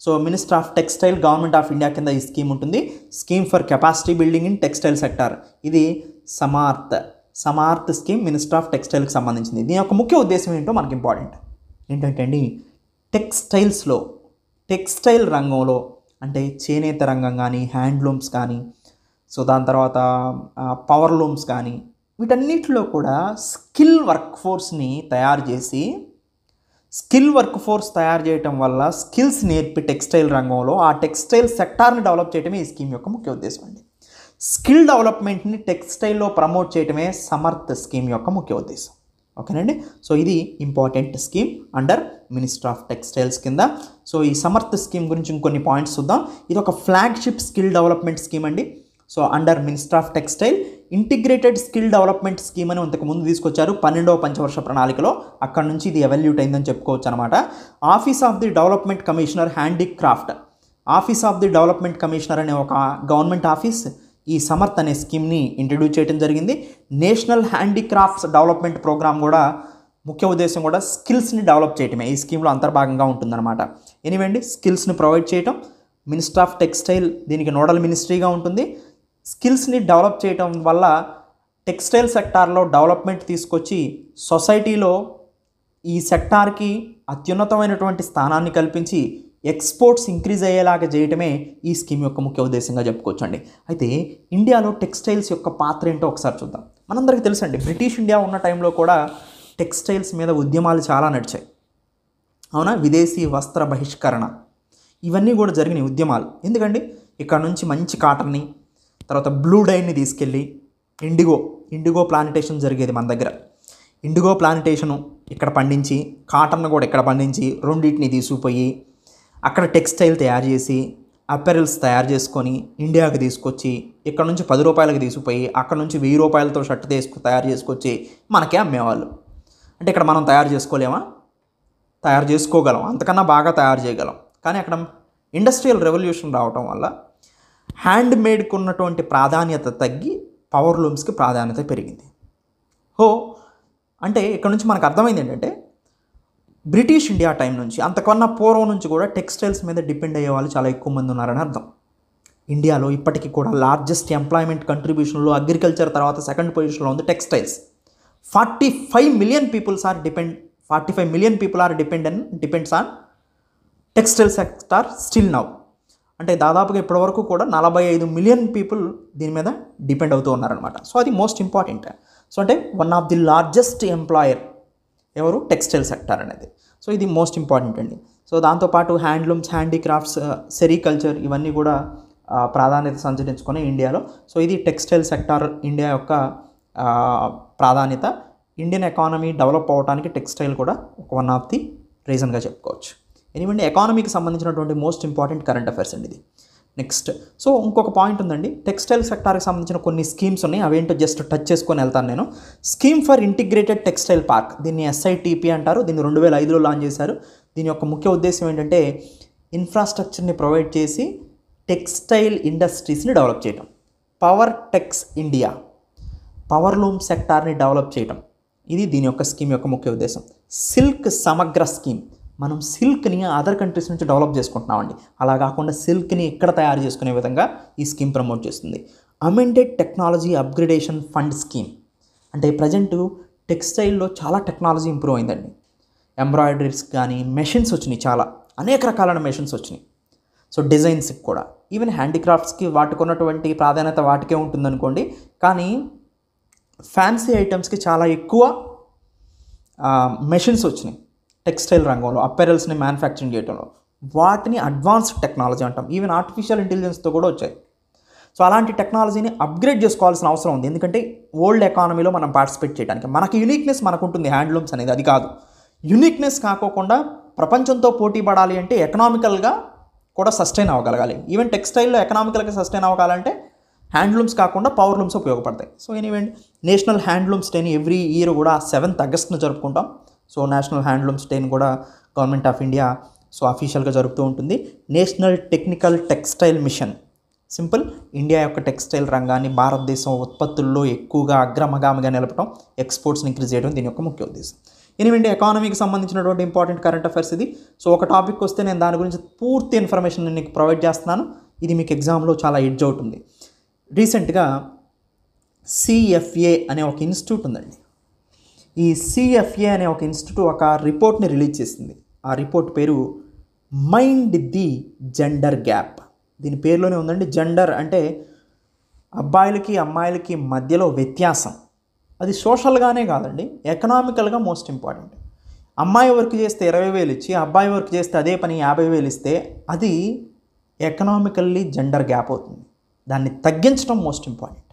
So minister of textile, government of India కింద ఈ స్కీమ్ ఉంటుంది. Scheme for capacity building in textile sector, ఇది సమార్థ్ scheme, minister of టెక్స్టైల్కి సంబంధించింది. దీని యొక్క ముఖ్య ఉద్దేశం ఏంటో మనకి ఇంపార్టెంట్ ఏంటంటే అండి, టెక్స్టైల్ రంగంలో, అంటే చేనేత రంగం కానీ, హ్యాండ్లూమ్స్ కానీ, సో దాని తర్వాత పవర్ లూమ్స్ కానీ, వీటన్నిటిలో కూడా స్కిల్ వర్క్ ఫోర్స్ని తయారు చేసి, స్కిల్ వర్క్ ఫోర్స్ తయారు చేయటం వల్ల స్కిల్స్ నేర్పి టెక్స్టైల్ రంగంలో ఆ టెక్స్టైల్ సెక్టార్ని డెవలప్ చేయడమే ఈ స్కీమ్ యొక్క ముఖ్య ఉద్దేశం అండి. స్కిల్ డెవలప్మెంట్ని టెక్స్టైల్లో ప్రమోట్ చేయడమే సమర్థ్ స్కీమ్ యొక్క ముఖ్య ఉద్దేశం. ఓకేనండి. సో ఇది important scheme under minister of textiles కింద. సో ఈ సమర్థ్ స్కీమ్ గురించి ఇంకొన్ని పాయింట్స్ చూద్దాం. ఇది ఒక ఫ్లాగ్షిప్ స్కిల్ డెవలప్మెంట్ స్కీమ్ అండి. So under minister of textile integrated skill development scheme అని ఇంతకు ముందు తీసుకొచ్చారు 12వ పంచవర్ష ప్రణాళికలో. అక్కడ నుంచి ఇది ఎవల్యూట్ అయిందని చెప్పుకోవచ్చు అనమాట. Office of the development commissioner handicraft, office of the development commissioner అనే ఒక గవర్నమెంట్ ఆఫీస్ ఈ సమర్థ్ అనే స్కీమ్ని ఇంట్రడ్యూస్ చేయడం జరిగింది. నేషనల్ హ్యాండీక్రాఫ్ట్స్ డెవలప్మెంట్ ప్రోగ్రామ్ కూడా ముఖ్య ఉద్దేశం కూడా స్కిల్స్ని డెవలప్ చేయటమే ఈ స్కీమ్లో అంతర్భాగంగా ఉంటుందన్నమాట. ఎనివే అండి, స్కిల్స్ని ప్రొవైడ్ చేయటం, మినిస్టర్ ఆఫ్ టెక్స్టైల్ దీనికి నోడల్ మినిస్ట్రీగా ఉంటుంది. స్కిల్స్ని డెవలప్ చేయటం వల్ల టెక్స్టైల్ సెక్టార్లో డెవలప్మెంట్ తీసుకొచ్చి సొసైటీలో ఈ సెక్టార్కి అత్యున్నతమైనటువంటి స్థానాన్ని కల్పించి ఎక్స్పోర్ట్స్ ఇంక్రీజ్ అయ్యేలాగా చేయటమే ఈ స్కీమ్ యొక్క ముఖ్య ఉద్దేశంగా చెప్పుకోవచ్చు అండి. అయితే ఇండియాలో టెక్స్టైల్స్ యొక్క పాత్ర ఏంటో ఒకసారి చూద్దాం. మనందరికీ తెలుసండి, బ్రిటిష్ ఇండియా ఉన్న టైంలో కూడా టెక్స్టైల్స్ మీద ఉద్యమాలు చాలా నడిచాయి, అవునా. విదేశీ వస్త్ర బహిష్కరణ ఇవన్నీ కూడా జరిగినాయి ఉద్యమాలు. ఎందుకండి, ఇక్కడ నుంచి మంచి కాటన్ని, తర్వాత బ్లూ డైని తీసుకెళ్ళి ఇండిగో ప్లాంటేషన్ జరిగేది మన దగ్గర. ఇండిగో ప్లాంటేషను ఇక్కడ పండించి, కాటన్ను కూడా ఇక్కడ పండించి, రెండింటిని తీసుకుపోయి అక్కడ టెక్స్టైల్ తయారు చేసి అపెరల్స్ తయారు చేసుకొని ఇండియాకి తీసుకొచ్చి ఇక్కడ నుంచి 10 రూపాయలకి తీసుకుపోయి అక్కడ నుంచి 1000 రూపాయలతో షర్ట్ తయారు చేసుకొచ్చి మనకే అమ్మేవాళ్ళు. అంటే ఇక్కడ మనం తయారు చేసుకోలేమా? తయారు చేసుకోగలం, అంతకన్నా బాగా తయారు చేయగలం. కానీ అక్కడ ఇండస్ట్రియల్ రెవల్యూషన్ రావటం వల్ల హ్యాండ్ మేడ్కి ఉన్నటువంటి ప్రాధాన్యత తగ్గి పవర్ లూమ్స్కి ప్రాధాన్యత పెరిగింది. అంటే ఇక్కడ నుంచి మనకు అర్థమైంది ఏంటంటే, బ్రిటిష్ ఇండియా టైం నుంచి అంతకన్నా పూర్వం నుంచి కూడా టెక్స్టైల్స్ మీద డిపెండ్ అయ్యే వాళ్ళు చాలా ఎక్కువ మంది ఉన్నారని అర్థం. ఇండియాలో ఇప్పటికీ కూడా లార్జెస్ట్ ఎంప్లాయ్మెంట్ కంట్రిబ్యూషన్లో అగ్రికల్చర్ తర్వాత సెకండ్ పొజిషన్లో ఉంది textiles. 45 million peoples are depends on textile sector still now, అంటే దాదాపుగా ఇప్పటివరకు కూడా 45 మిలియన్ పీపుల్ దీని మీద డిపెండ్ అవుతూ ఉన్నారనమాట. సో అది మోస్ట్ ఇంపార్టెంట్. సో అంటే one of the largest employer ఎవరు, టెక్స్టైల్ సెక్టార్ అనేది. సో ఇది మోస్ట్ ఇంపార్టెంట్ అండి. సో దాంతోపాటు హ్యాండ్లూమ్స్, హ్యాండీక్రాఫ్ట్స్, సెరికల్చర్ ఇవన్నీ కూడా ప్రాధాన్యత సంచరించుకొని ఇండియాలో. సో ఇది టెక్స్టైల్ సెక్టార్ ఇండియా యొక్క ప్రాధాన్యత. ఇండియన్ ఎకానమీ డెవలప్ అవ్వడానికి టెక్స్టైల్ కూడా ఒక వన్ ఆఫ్ ది రీజన్గా చెప్పుకోవచ్చు. ఎందుకంటే ఎకానమీకి సంబంధించినటువంటి మోస్ట్ ఇంపార్టెంట్ కరెంట్ అఫైర్స్ అండి ఇది. నెక్స్ట్, సో ఇంకొక పాయింట్ ఉందండి, టెక్స్టైల్ సెక్టార్కి సంబంధించిన కొన్ని స్కీమ్స్ ఉన్నాయి, అవేంటో జస్ట్ టచ్ చేసుకొని వెళ్తాను నేను. Scheme for integrated textile park, దీన్ని SITP అంటారు. దీన్ని 2005లో లాంచ్ చేశారు. దీని యొక్క ముఖ్య ఉద్దేశం ఏంటంటే ఇన్ఫ్రాస్ట్రక్చర్ని ప్రొవైడ్ చేసి టెక్స్టైల్ ఇండస్ట్రీస్ని డెవలప్ చేయడం. Power tex India, power loom సెక్టార్ని డెవలప్ చేయడం, ఇది దీని యొక్క స్కీమ్ యొక్క ముఖ్య ఉద్దేశం. సిల్క్ సమగ్ర స్కీమ్, మనం సిల్క్ని అదర్ కంట్రీస్ నుంచి డెవలప్ చేసుకుంటున్నామండి, అలా కాకుండా సిల్క్ని ఇక్కడ తయారు చేసుకునే విధంగా ఈ స్కీమ్ ప్రమోట్ చేస్తుంది. Amended technology upgradation fund scheme, అంటే ప్రజెంట్ టెక్స్టైల్లో చాలా టెక్నాలజీ ఇంప్రూవ్ అయిందండి. ఎంబ్రాయిడరీస్ కానీ మెషిన్స్ వచ్చినాయి, చాలా అనేక రకాలైన మెషిన్స్ వచ్చినాయి. సో డిజైన్స్కి కూడా, ఈవెన్ హ్యాండీక్రాఫ్ట్స్కి వాటికి ఉన్నటువంటి ప్రాధాన్యత వాటికే ఉంటుందనుకోండి, కానీ ఫ్యాన్సీ ఐటమ్స్కి చాలా ఎక్కువ మెషిన్స్ వచ్చినాయి టెక్స్టైల్ రంగంలో, అప్పెరల్స్ని మ్యానుఫ్యాక్చరింగ్ చేయడంలో. వాటిని అడ్వాన్స్డ్ టెక్నాలజీ అంటాం. ఈవెన్ ఆర్టిఫిషియల్ ఇంటెలిజెన్స్తో కూడా వచ్చాయి. సో అలాంటి టెక్నాలజీని అప్గ్రేడ్ చేసుకోవాల్సిన అవసరం ఉంది, ఎందుకంటే ఓల్డ్ ఎకానమీలో మనం పార్టిసిపేట్ చేయడానికి. మనకి యూనిక్నెస్ మనకు ఉంటుంది హ్యాండ్లూమ్స్ అనేది, అది కాదు. యూనిక్నెస్ కాకోకుండా ప్రపంచంతో పోటీ పడాలి అంటే ఎకనామికల్గా కూడా సస్టైన్ అవ్వగలగాలి. ఈవెన్ టెక్స్టైల్లో ఎకనామికల్గా సస్టైన్ అవ్వగాలంటే హ్యాండ్లూమ్స్ కాకుండా పవర్ లూమ్స్ ఉపయోగపడతాయి. సో ఎనీవే, నేషనల్ హ్యాండ్లూమ్స్ డేని ఎవ్రీ ఇయర్ కూడా 7th ఆగస్ట్న జరుపుకుంటాం. సో నేషనల్ హ్యాండ్లూమ్స్ డేని కూడా గవర్నమెంట్ ఆఫ్ ఇండియా సో అఫీషియల్గా జరుపుతూ ఉంటుంది. National technical textile mission, simple, India యొక్క టెక్స్టైల్ రంగాన్ని భారతదేశం ఉత్పత్తుల్లో ఎక్కువగా అగ్రమగామిగా నిలపడం, ఎక్స్పోర్ట్స్ని ఇంక్రీజ్ చేయడం దీని యొక్క ముఖ్య ఉద్దేశం. ఎనిమిది ఎకానమీకి సంబంధించినటువంటి ఇంపార్టెంట్ కరెంట్ అఫైర్స్ ఇది. సో ఒక టాపిక్ వస్తే నేను దాని గురించి పూర్తి ఇన్ఫర్మేషన్ నేను మీకు ప్రొవైడ్ చేస్తున్నాను. ఇది మీకు ఎగ్జామ్లో చాలా ఎడ్జ్ అవుతుంది. రీసెంట్గా CFA అనే ఒక ఇన్స్టిట్యూట్ ఉందండి. ఈ CFA అనే ఒక ఇన్స్టిట్యూట్ ఒక రిపోర్ట్ని రిలీజ్ చేసింది. ఆ రిపోర్ట్ పేరు మైండ్ ది జెండర్ గ్యాప్. దీని పేరులోనే ఉందండి, జెండర్ అంటే అబ్బాయిలకి అమ్మాయిలకి మధ్యలో వ్యత్యాసం. అది సోషల్గానే కాదండి, ఎకనామికల్గా మోస్ట్ ఇంపార్టెంట్. అమ్మాయి వర్క్ చేస్తే 20,000 ఇచ్చి అబ్బాయి వర్క్ చేస్తే అదే పని 50,000 ఇస్తే అది ఎకనామికల్లీ జెండర్ గ్యాప్ అవుతుంది. దాన్ని తగ్గించడం మోస్ట్ ఇంపార్టెంట్.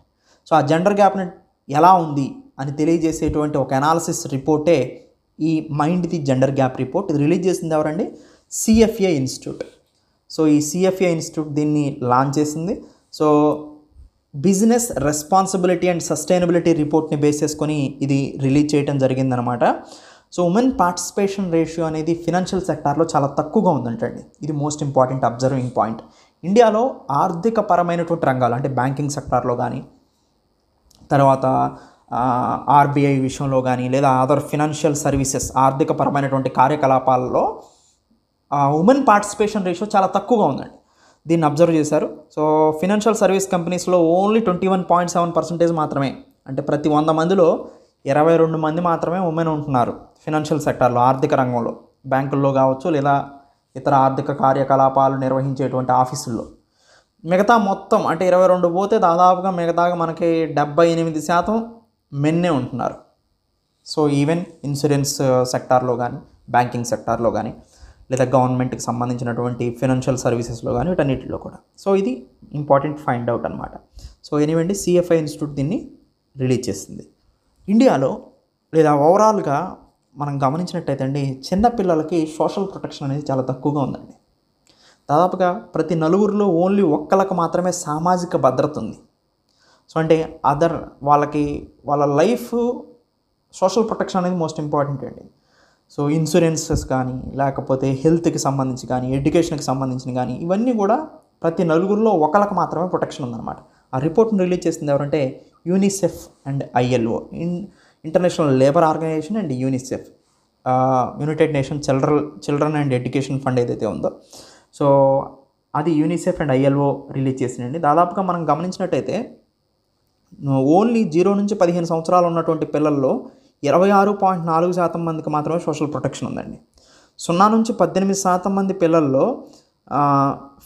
సో ఆ జెండర్ గ్యాప్ని ఎలా ఉంది అని తెలియజేసేటువంటి ఒక అనాలిసిస్ రిపోర్టే ఈ mind the gender gap report. ఇది రిలీజ్ చేసింది ఎవరండి? CFA institute. సో ఈ CFA ఇన్స్టిట్యూట్ దీన్ని లాంచ్ చేసింది. So business responsibility and sustainability రిపోర్ట్ని బేస్ చేసుకొని ఇది రిలీజ్ చేయడం జరిగిందనమాట. సో ఉమెన్ పార్టిసిపేషన్ రేషియో అనేది ఫినాన్షియల్ సెక్టార్లో చాలా తక్కువగా ఉందంటండి. ఇది మోస్ట్ ఇంపార్టెంట్ అబ్జర్వింగ్ పాయింట్. ఇండియాలో ఆర్థిక పరమైనటువంటి రంగాలు అంటే బ్యాంకింగ్ సెక్టార్లో కానీ, తర్వాత RBI విషయంలో కానీ, లేదా అదర్ ఫినాన్షియల్ సర్వీసెస్ ఆర్థిక పరమైనటువంటి కార్యకలాపాలలో ఉమెన్ పార్టిసిపేషన్ రేషియో చాలా తక్కువగా ఉందండి. దీన్ని అబ్జర్వ్ చేశారు. సో ఫినాన్షియల్ సర్వీస్ కంపెనీస్లో ఓన్లీ 21.7% మాత్రమే, అంటే ప్రతి 100 మందిలో 22 మంది మాత్రమే ఉమెన్ ఉంటున్నారు ఫినాన్షియల్ సెక్టార్లో, ఆర్థిక రంగంలో, బ్యాంకుల్లో కావచ్చు లేదా ఇతర ఆర్థిక కార్యకలాపాలు నిర్వహించేటువంటి ఆఫీసుల్లో. మిగతా మొత్తం అంటే 22 పోతే దాదాపుగా మిగతాగా మనకి 78% మెన్నే ఉంటున్నారు. సో ఈవెన్ ఇన్సూరెన్స్ సెక్టార్లో కానీ, బ్యాంకింగ్ సెక్టార్లో కానీ, లేదా గవర్నమెంట్కి సంబంధించినటువంటి ఫినాన్షియల్ సర్వీసెస్లో కానీ, వీటన్నిటిలో కూడా. సో ఇది ఇంపార్టెంట్ ఫైండ్ అవుట్ అనమాట. సో ఎనీవేండి, CFA ఇన్స్టిట్యూట్ దీన్ని రిలీజ్ చేసింది. ఇండియాలో లేదా ఓవరాల్గా మనం గమనించినట్టయితే అండి, చిన్నపిల్లలకి సోషల్ ప్రొటెక్షన్ అనేది చాలా తక్కువగా ఉందండి. దాదాపుగా ప్రతి నలుగురిలో ఓన్లీ ఒక్కళ్ళకి మాత్రమే సామాజిక భద్రత ఉంది. సో అంటే అదర్ వాళ్ళకి వాళ్ళ లైఫ్ సోషల్ ప్రొటెక్షన్ అనేది మోస్ట్ ఇంపార్టెంట్ అండి. సో ఇన్సూరెన్సెస్ కానీ, లేకపోతే హెల్త్కి సంబంధించి కానీ, ఎడ్యుకేషన్కి సంబంధించిన కానీ, ఇవన్నీ కూడా ప్రతి నలుగురిలో ఒకళ్ళకి మాత్రమే ప్రొటెక్షన్ ఉందన్నమాట. ఆ రిపోర్ట్ని రిలీజ్ చేసింది ఎవరంటే UNICEF and ILO, international labour organisation, and UNICEF, united nation children and education fund ఏదైతే ఉందో, సో అది UNICEF అండ్ ILO రిలీజ్ చేసిందండి. దాదాపుగా మనం గమనించినట్టయితే ఓన్లీ 0 నుంచి 15 సంవత్సరాలు ఉన్నటువంటి పిల్లల్లో 26.4% మందికి మాత్రమే సోషల్ ప్రొటెక్షన్ ఉందండి. 0-18% మంది పిల్లల్లో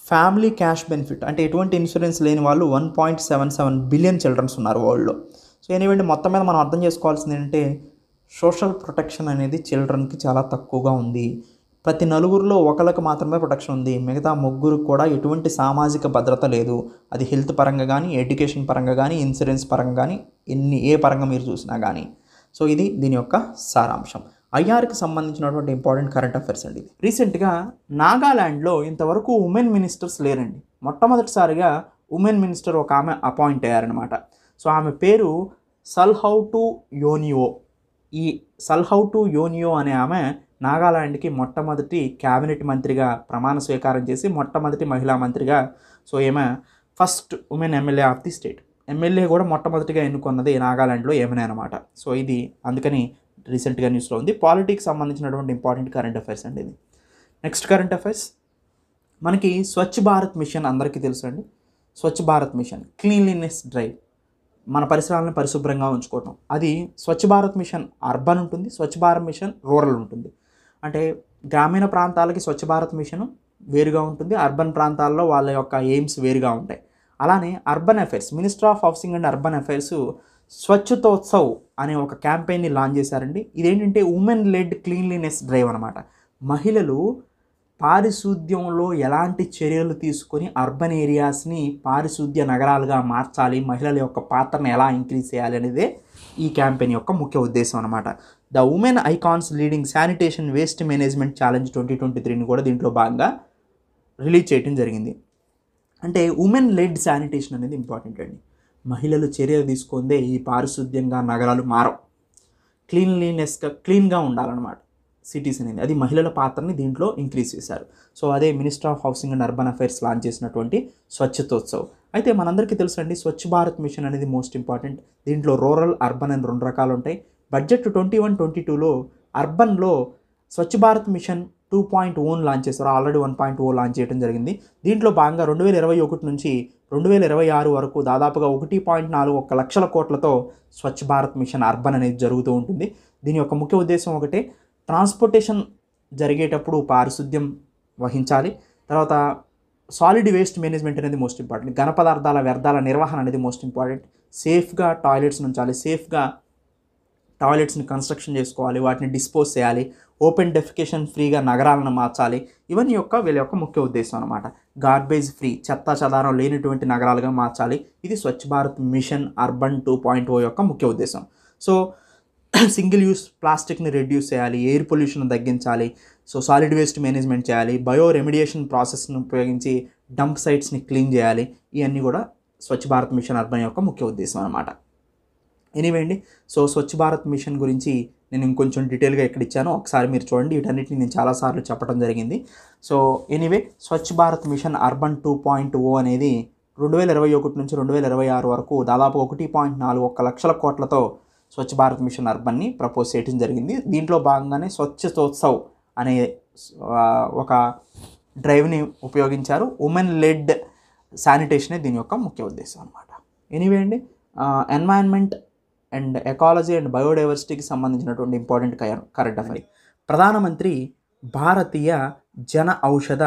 ఫ్యామిలీ క్యాష్ బెనిఫిట్ అంటే ఎటువంటి ఇన్సూరెన్స్ లేని వాళ్ళు 1.77 బిలియన్ చిల్డ్రన్స్ ఉన్నారు వరల్డ్లో. సో ఎనీవేంటి మొత్తం మీద మనం అర్థం చేసుకోవాల్సింది ఏంటంటే సోషల్ ప్రొటెక్షన్ అనేది చిల్డ్రన్కి చాలా తక్కువగా ఉంది. ప్రతి నలుగురిలో ఒకరికి మాత్రమే ప్రొటెక్షన్ ఉంది, మిగతా ముగ్గురికి కూడా ఎటువంటి సామాజిక భద్రత లేదు. అది హెల్త్ పరంగా కానీ, ఎడ్యుకేషన్ పరంగా కానీ, ఇన్సూరెన్స్ పరంగా కానీ, ఏ పరంగా మీరు చూసినా కానీ. సో ఇది దీని యొక్క సారాంశం. ఐఆర్కి సంబంధించినటువంటి ఇంపార్టెంట్ కరెంట్ అఫైర్స్ అండి. రీసెంట్గా నాగాల్యాండ్లో ఇంతవరకు ఉమెన్ మినిస్టర్స్ లేరండి. మొట్టమొదటిసారిగా ఉమెన్ మినిస్టర్ ఒక ఆమె అపాయింట్ అయ్యారనమాట. సో ఆమె పేరు సల్హౌటు యోనియో. ఈ సల్హౌటు యోనియో అనే ఆమె నాగాల్యాండ్కి మొట్టమొదటి క్యాబినెట్ మంత్రిగా ప్రమాణ స్వీకారం చేసి మొట్టమొదటి మహిళా మంత్రిగా. సో ఈమె first women MLA of the state. MLA కూడా మొట్టమొదటిగా ఎన్నుకున్నది నాగాల్యాండ్లో ఏమనే అనమాట. సో ఇది అందుకని రీసెంట్గా న్యూస్లో ఉంది. పాలిటిక్స్ సంబంధించినటువంటి ఇంపార్టెంట్ కరెంట్ అఫైర్స్ అండి ఇది. నెక్స్ట్ కరెంట్ అఫైర్స్ మనకి స్వచ్ఛ భారత్ మిషన్ అందరికీ తెలుసు అండి. Swachh Bharat machine cleanliness drive, మన పరిసరాలను పరిశుభ్రంగా ఉంచుకోవటం. అది స్వచ్ఛ భారత్ మిషన్ అర్బన్ ఉంటుంది, స్వచ్ఛ భారత్ మిషన్ రూరల్ ఉంటుంది. అంటే గ్రామీణ ప్రాంతాలకి స్వచ్ఛ భారత్ మిషన్ వేరుగా ఉంటుంది, అర్బన్ ప్రాంతాల్లో వాళ్ళ యొక్క ఎయిమ్స్ వేరుగా ఉంటాయి. అలానే urban affairs, minister of housing and urban affairs Swachhotsav అనే ఒక క్యాంపెయిన్ని లాంచ్ చేశారండి. ఇదేంటంటే ఉమెన్ లెడ్ క్లీన్లీనెస్ డ్రైవ్ అనమాట. మహిళలు పారిశుద్ధ్యంలో ఎలాంటి చర్యలు తీసుకొని అర్బన్ ఏరియాస్ని పారిశుద్ధ్య నగరాలుగా మార్చాలి, మహిళల యొక్క పాత్రను ఎలా ఇంక్రీజ్ చేయాలి అనేదే ఈ క్యాంపెయిన్ యొక్క ముఖ్య ఉద్దేశం అనమాట. The women icons leading sanitation waste management challenge 2023ని కూడా దీంట్లో భాగంగా రిలీజ్ చేయడం జరిగింది. అంటే ఉమెన్ లెడ్ శానిటేషన్ అనేది ఇంపార్టెంట్ అండి. మహిళలు చర్యలు తీసుకుందే ఈ పారిశుద్ధ్యంగా నగరాలు మారవు. క్లీన్గా ఉండాలన్నమాట సిటీస్ అనేది. అది మహిళల పాత్రని దీంట్లో ఇంక్రీజ్ చేశారు. సో అదే minister of housing and urban affairs launch చేసినటువంటి స్వచ్ఛతోత్సవ్. అయితే మనందరికీ తెలుసు అండి, స్వచ్ఛ భారత్ మిషన్ అనేది మోస్ట్ ఇంపార్టెంట్. దీంట్లో రూరల్, అర్బన్ అని 2 రకాలు ఉంటాయి. బడ్జెట్ 21-22లో అర్బన్లో స్వచ్ఛ భారత్ మిషన్ 2.0 లాంచ్ చేశారు. ఆల్రెడీ 1.0 లాంచ్ చేయడం జరిగింది. దీంట్లో భాగంగా 2021 నుంచి 2026 వరకు దాదాపుగా 1.41 లక్షల కోట్లతో స్వచ్ఛ భారత్ మిషన్ అర్బన్ అనేది జరుగుతూ ఉంటుంది. దీని యొక్క ముఖ్య ఉద్దేశం ఒకటే, ట్రాన్స్పోర్టేషన్ జరిగేటప్పుడు పారిశుద్ధ్యం వహించాలి. తర్వాత సాలిడ్ వేస్ట్ మేనేజ్మెంట్ అనేది మోస్ట్ ఇంపార్టెంట్. ఘన పదార్థాల వ్యర్థాల నిర్వహణ అనేది మోస్ట్ ఇంపార్టెంట్. సేఫ్గా టాయిలెట్స్ ఉంచాలి, సేఫ్గా టాయిలెట్స్ని కన్స్ట్రక్షన్ చేసుకోవాలి, వాటిని డిస్పోజ్ చేయాలి, ఓపెన్ డెఫికేషన్ ఫ్రీగా నగరాలను మార్చాలి. ఇవన్నీ వీళ్ళ యొక్క ముఖ్య ఉద్దేశం అనమాట. గార్బేజ్ ఫ్రీ, చెత్త చెదారం లేనటువంటి నగరాలుగా మార్చాలి. ఇది స్వచ్ఛ భారత్ మిషన్ అర్బన్ 2.0 యొక్క ముఖ్య ఉద్దేశం. సో సింగిల్ యూస్ ప్లాస్టిక్ని రెడ్యూస్ చేయాలి, ఎయిర్ పొల్యూషన్ తగ్గించాలి, సో సాలిడ్ వేస్ట్ మేనేజ్మెంట్ చేయాలి, బయో రెమిడియేషన్ ప్రాసెస్ను ఉపయోగించి డంప్ సైట్స్ని క్లీన్ చేయాలి. ఇవన్నీ కూడా స్వచ్ఛ భారత్ మిషన్ అర్బన్ యొక్క ముఖ్య ఉద్దేశం అనమాట. ఎనీవే అండి, సో స్వచ్ఛ భారత్ మిషన్ గురించి నేను ఇంకొంచెం డీటెయిల్గా ఎక్కడ ఇచ్చానో ఒకసారి మీరు చూడండి. వీటన్నిటిని నేను చాలాసార్లు చెప్పడం జరిగింది. So anyway, Swachh Bharat machine urban 2.0 అనేది 2021 నుంచి 2026 వరకు దాదాపు 1.41 లక్షల కోట్లతో స్వచ్ఛ భారత్ మిషన్ అర్బన్ని ప్రపోజ్ చేయడం జరిగింది. దీంట్లో భాగంగానే స్వచ్ఛతోత్సవ్ అనే ఒక డ్రైవ్ని ఉపయోగించారు. ఉమెన్ లెడ్ శానిటేషనే దీని యొక్క ముఖ్య ఉద్దేశం అనమాట. ఎనీవే అండి, ఎన్వైరన్మెంట్ అండ్ ఎకాలజీ అండ్ బయోడైవర్సిటీకి సంబంధించినటువంటి ఇంపార్టెంట్ కరెంట్ అఫైర్. ప్రధానమంత్రి భారతీయ జన ఔషధ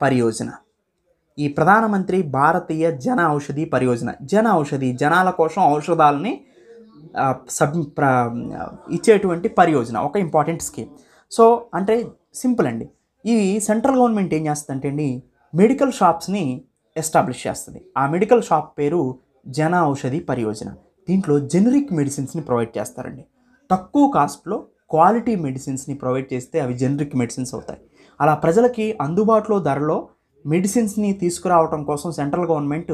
పరియోజన. ఈ ప్రధానమంత్రి భారతీయ జన ఔషధి పరియోజన, జన ఔషధి జనాల కోసం ఔషధాలని ఇచ్చేటువంటి పరియోజన, ఒక ఇంపార్టెంట్ స్కీమ్. సో అంటే సింపుల్ అండి, ఈ సెంట్రల్ గవర్నమెంట్ ఏం చేస్తుందంటే అండి, మెడికల్ షాప్స్ని ఎస్టాబ్లిష్ చేస్తుంది. ఆ మెడికల్ షాప్ పేరు జన ఔషధి పరియోజన. దీంట్లో జెనరిక్ మెడిసిన్స్ని ప్రొవైడ్ చేస్తారండి. తక్కువ కాస్ట్లో క్వాలిటీ మెడిసిన్స్ని ప్రొవైడ్ చేస్తే అవి జెనరిక్ మెడిసిన్స్ అవుతాయి. అలా ప్రజలకి అందుబాటులో ధరలో మెడిసిన్స్ని తీసుకురావడం కోసం సెంట్రల్ గవర్నమెంట్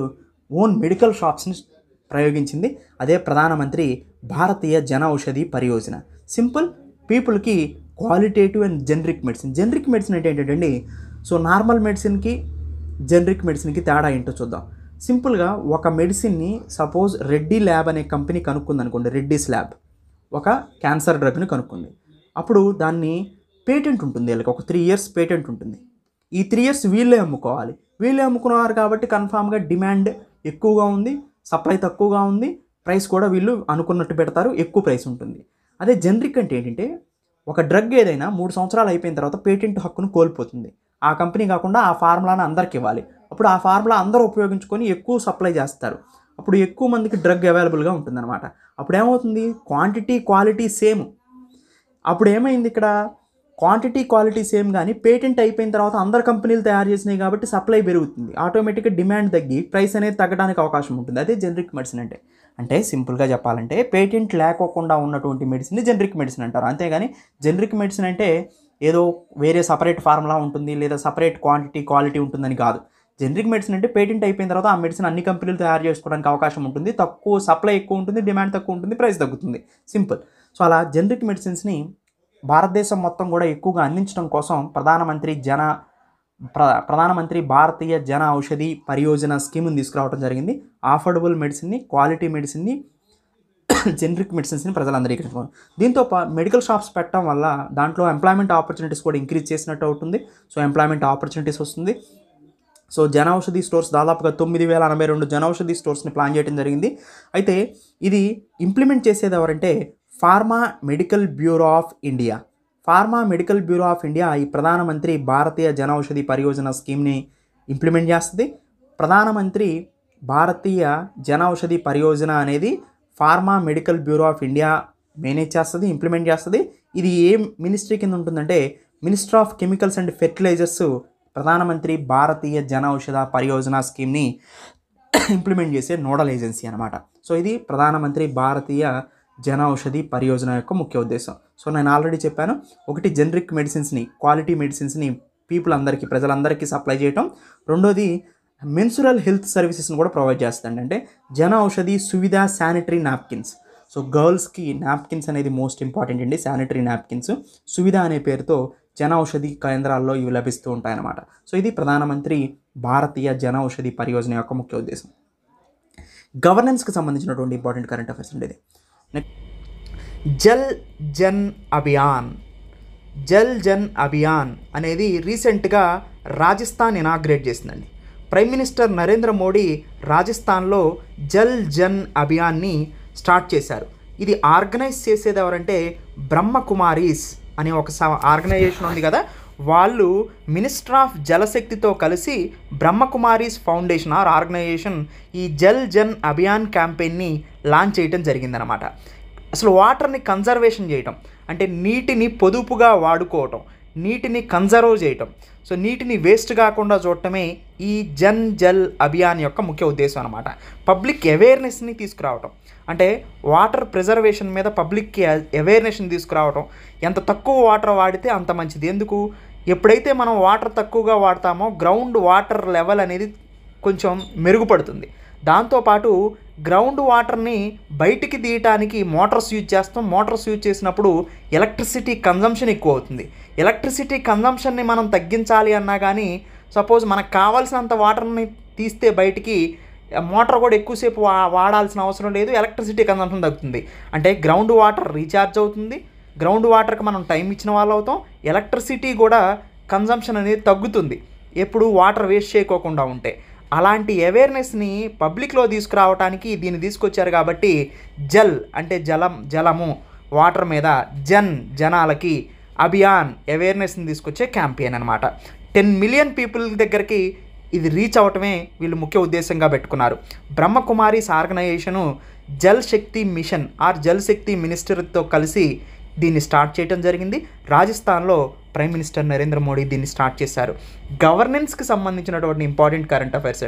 ఓన్ మెడికల్ షాప్స్ని ప్రయోగించింది. అదే ప్రధానమంత్రి భారతీయ జన ఔషధి పరియోజన. సింపుల్, పీపుల్కి qualitative and generic medicine. Generic medicine అంటే ఏంటంటే, సో నార్మల్ మెడిసిన్కి జెనరిక్ మెడిసిన్కి తేడా ఏంటో చూద్దాం. సింపుల్గా ఒక మెడిసిన్ని సపోజ్ రెడ్డి ల్యాబ్ అనే కంపెనీ కనుక్కుంది అనుకోండి, రెడ్డిస్ ల్యాబ్ ఒక క్యాన్సర్ డ్రగ్ని కనుక్కుంది. అప్పుడు దాన్ని పేటెంట్ ఉంటుంది, వీళ్ళకి ఒక 3 years పేటెంట్ ఉంటుంది. ఈ 3 years వీళ్ళే అమ్ముకోవాలి. వీళ్ళే అమ్ముకున్నారు కాబట్టి కన్ఫామ్గా డిమాండ్ ఎక్కువగా ఉంది, సప్లై తక్కువగా ఉంది, ప్రైస్ కూడా వీళ్ళు అనుకున్నట్టు పెడతారు, ఎక్కువ ప్రైస్ ఉంటుంది. అదే జెనరిక్ అంటే ఏంటంటే, ఒక డ్రగ్ ఏదైనా 3 సంవత్సరాలు అయిపోయిన తర్వాత పేటెంట్ హక్కును కోల్పోతుంది. ఆ కంపెనీ కాకుండా ఆ ఫార్ములాను అందరికి ఇవ్వాలి. అప్పుడు ఆ ఫార్ములా అందరూ ఉపయోగించుకొని ఎక్కువ సప్లై చేస్తారు. అప్పుడు ఎక్కువ మందికి డ్రగ్ అవైలబుల్గా ఉంటుందన్నమాట. అప్పుడు ఏమవుతుంది, క్వాంటిటీ క్వాలిటీ సేమ్. అప్పుడు ఏమైంది, ఇక్కడ క్వాంటిటీ క్వాలిటీ సేమ్, కానీ పేటెంట్ అయిపోయిన తర్వాత అందరు కంపెనీలు తయారు చేసినాయి కాబట్టి సప్లై పెరుగుతుంది. ఆటోమేటిక్గా డిమాండ్ తగ్గి ప్రైస్ అనేది తగ్గడానికి అవకాశం ఉంటుంది. అదే జనరిక్ మెడిసిన్ అంటే సింపుల్గా చెప్పాలంటే పేటెంట్ లేకోకుండా ఉన్నటువంటి మెడిసిన్ జనరిక్ మెడిసిన్ అంటారు. అంతేగాని జనరిక్ మెడిసిన్ అంటే ఏదో వేరే సపరేట్ ఫార్ములా ఉంటుంది లేదా సపరేట్ క్వాంటిటీ క్వాలిటీ ఉంటుందని కాదు. జనరిక్ మెడిసిన్ అంటే పేటెంట్ అయిపోయిన తర్వాత ఆ మెడిసిన్ అన్ని కంపెనీలు తయారు చేసుకోవడానికి అవకాశం ఉంటుంది. తక్కువ సప్లై ఎక్కువ ఉంటుంది, డిమాండ్ తక్కువ ఉంటుంది, ప్రైస్ తగ్గుతుంది, సింపుల్. సో అలా జనరిక్ మెడిసిన్స్ని భారతదేశం మొత్తం కూడా ఎక్కువగా అందించడం కోసం ప్రధానమంత్రి భారతీయ జన ఔషధి పరియోజన స్కీమ్ని తీసుకురావడం జరిగింది. అఫోర్డబుల్ మెడిసిన్ని, క్వాలిటీ మెడిసిన్ని, జనరిక్ మెడిసిన్స్ని ప్రజలందరికీ. దీంతో మెడికల్ షాప్స్ పెట్టడం వల్ల దాంట్లో ఎంప్లాయ్మెంట్ ఆపర్చునిటీస్ కూడా ఇంక్రీజ్ చేసినట్టు అవుతుంది. సో ఎంప్లాయ్మెంట్ ఆపర్చునిటీస్ వస్తుంది. సో జన ఔషధి స్టోర్స్ దాదాపుగా 9,082 జన ఔషధి స్టోర్స్ని ప్లాన్ చేయడం జరిగింది. అయితే ఇది ఇంప్లిమెంట్ చేసేది ఎవరంటే pharma medical bureau of India. Pharma medical bureau of India ఈ ప్రధానమంత్రి భారతీయ జన ఔషధి పరియోజన స్కీమ్ని ఇంప్లిమెంట్ చేస్తుంది. ప్రధానమంత్రి భారతీయ జన ఔషధి పరియోజన అనేది pharma medical bureau of India manage చేస్తుంది, ఇంప్లిమెంట్ చేస్తుంది. ఇది ఏ మినిస్ట్రీ కింద ఉంటుందంటే minister of chemicals and fertilisers Pradhan Mantri Bhartiya జన ఔషధ పరియోజన స్కీమ్ని ఇంప్లిమెంట్ చేసే నోడల్ ఏజెన్సీ అనమాట. సో ఇది ప్రధానమంత్రి భారతీయ జన ఔషధి పరియోజన యొక్క ముఖ్య ఉద్దేశం. సో నేను ఆల్రెడీ చెప్పాను, ఒకటి జనరిక్ మెడిసిన్స్ని, క్వాలిటీ మెడిసిన్స్ని ప్రజలందరికీ సప్లై చేయటం. రెండోది మెన్సురల్ హెల్త్ సర్వీసెస్ని కూడా ప్రొవైడ్ చేస్తుంది. అంటే Jan Aushadhi Suvidha sanitary napkins. So గర్ల్స్కి నాప్కిన్స్ అనేది మోస్ట్ ఇంపార్టెంట్ అండి, శానిటరీ నాప్కిన్స్. సువిధ అనే పేరుతో జన ఔషధి కేంద్రాల్లో ఇవి లభిస్తూ ఉంటాయన్నమాట. సో ఇది ప్రధానమంత్రి భారతీయ జన ఔషధి పరియోజన యొక్క ముఖ్య ఉద్దేశం. గవర్నెన్స్కి సంబంధించినటువంటి ఇంపార్టెంట్ కరెంట్ అఫైర్స్ అండి ఇది. జల్ జన్ అభియాన్ అనేది రీసెంట్గా రాజస్థాన్ ఇనాగ్రేట్ చేసిందండి. ప్రైమ్ మినిస్టర్ నరేంద్ర మోడీ రాజస్థాన్లో జల్ జన్ అభియాన్ని స్టార్ట్ చేశారు. ఇది ఆర్గనైజ్ చేసేది ఎవరంటే బ్రహ్మకుమారీస్ అనే ఒక ఆర్గనైజేషన్ ఉంది కదా, వాళ్ళు మినిస్టర్ ఆఫ్ జలశక్తితో కలిసి బ్రహ్మకుమారీస్ ఫౌండేషన్ ఆర్గనైజేషన్ ఈ జల్ జన్ అభియాన్ క్యాంపెయిన్ని లాంచ్ చేయడం జరిగిందనమాట. అసలు వాటర్ని కన్జర్వేషన్ చేయటం అంటే నీటిని పొదుపుగా వాడుకోవటం, నీటిని కన్జర్వ్ చేయటం, సో నీటిని వేస్ట్ కాకుండా చూడటమే ఈ జల్ అభియాన్ యొక్క ముఖ్య ఉద్దేశం అనమాట. పబ్లిక్ అవేర్నెస్ని తీసుకురావటం, అంటే వాటర్ ప్రిజర్వేషన్ మీద పబ్లిక్కి అవేర్నెస్ని తీసుకురావటం. ఎంత తక్కువ వాటర్ వాడితే అంత మంచిది. ఎందుకు, ఎప్పుడైతే మనం వాటర్ తక్కువగా వాడతామో గ్రౌండ్ వాటర్ లెవెల్ అనేది కొంచెం మెరుగుపడుతుంది. దాంతోపాటు గ్రౌండ్ వాటర్ని బయటికి తీయటానికి మోటార్స్ యూజ్ చేస్తాం. మోటార్స్ యూజ్ చేసినప్పుడు ఎలక్ట్రిసిటీ కన్జంప్షన్ ఎక్కువ అవుతుంది. ఎలక్ట్రిసిటీ కన్జంప్షన్ని మనం తగ్గించాలి అన్నా కానీ సపోజ్ మనకు కావాల్సినంత వాటర్ని తీస్తే బయటికి మోటార్ కూడా ఎక్కువసేపు వాడాల్సిన అవసరం లేదు, ఎలక్ట్రిసిటీ కన్జంప్షన్ తగ్గుతుంది. అంటే గ్రౌండ్ వాటర్ రీఛార్జ్ అవుతుంది, గ్రౌండ్ వాటర్కి మనం టైం ఇచ్చిన వాళ్ళు అవుతాం, ఎలక్ట్రిసిటీ కూడా కన్జంప్షన్ అనేది తగ్గుతుంది ఎప్పుడు వాటర్ వేస్ట్ చేయకోకుండా ఉంటే. అలాంటి అవేర్నెస్ని పబ్లిక్లో తీసుకురావడానికి దీన్ని తీసుకొచ్చారు. కాబట్టి జల్ అంటే జలము వాటర్ మీద, జనాలకి, అభియాన్ అవేర్నెస్ని తీసుకొచ్చే క్యాంపెయిన్ అనమాట. 10 మిలియన్ పీపుల్ దగ్గరికి ఇది రీచ్ అవటమే వీళ్ళు ముఖ్య ఉద్దేశంగా పెట్టుకున్నారు. బ్రహ్మకుమారీస్ ఆర్గనైజేషను జల్ శక్తి మిషన్ జల్ శక్తి మినిస్టర్తో కలిసి దీన్ని స్టార్ట్ చేయడం జరిగింది. రాజస్థాన్లో ప్రైమ్ మినిస్టర్ నరేంద్ర మోడీ దీన్ని స్టార్ట్ చేశారు. గవర్నెన్స్కి సంబంధించినటువంటి ఇంపార్టెంట్ కరెంట్ అఫైర్స్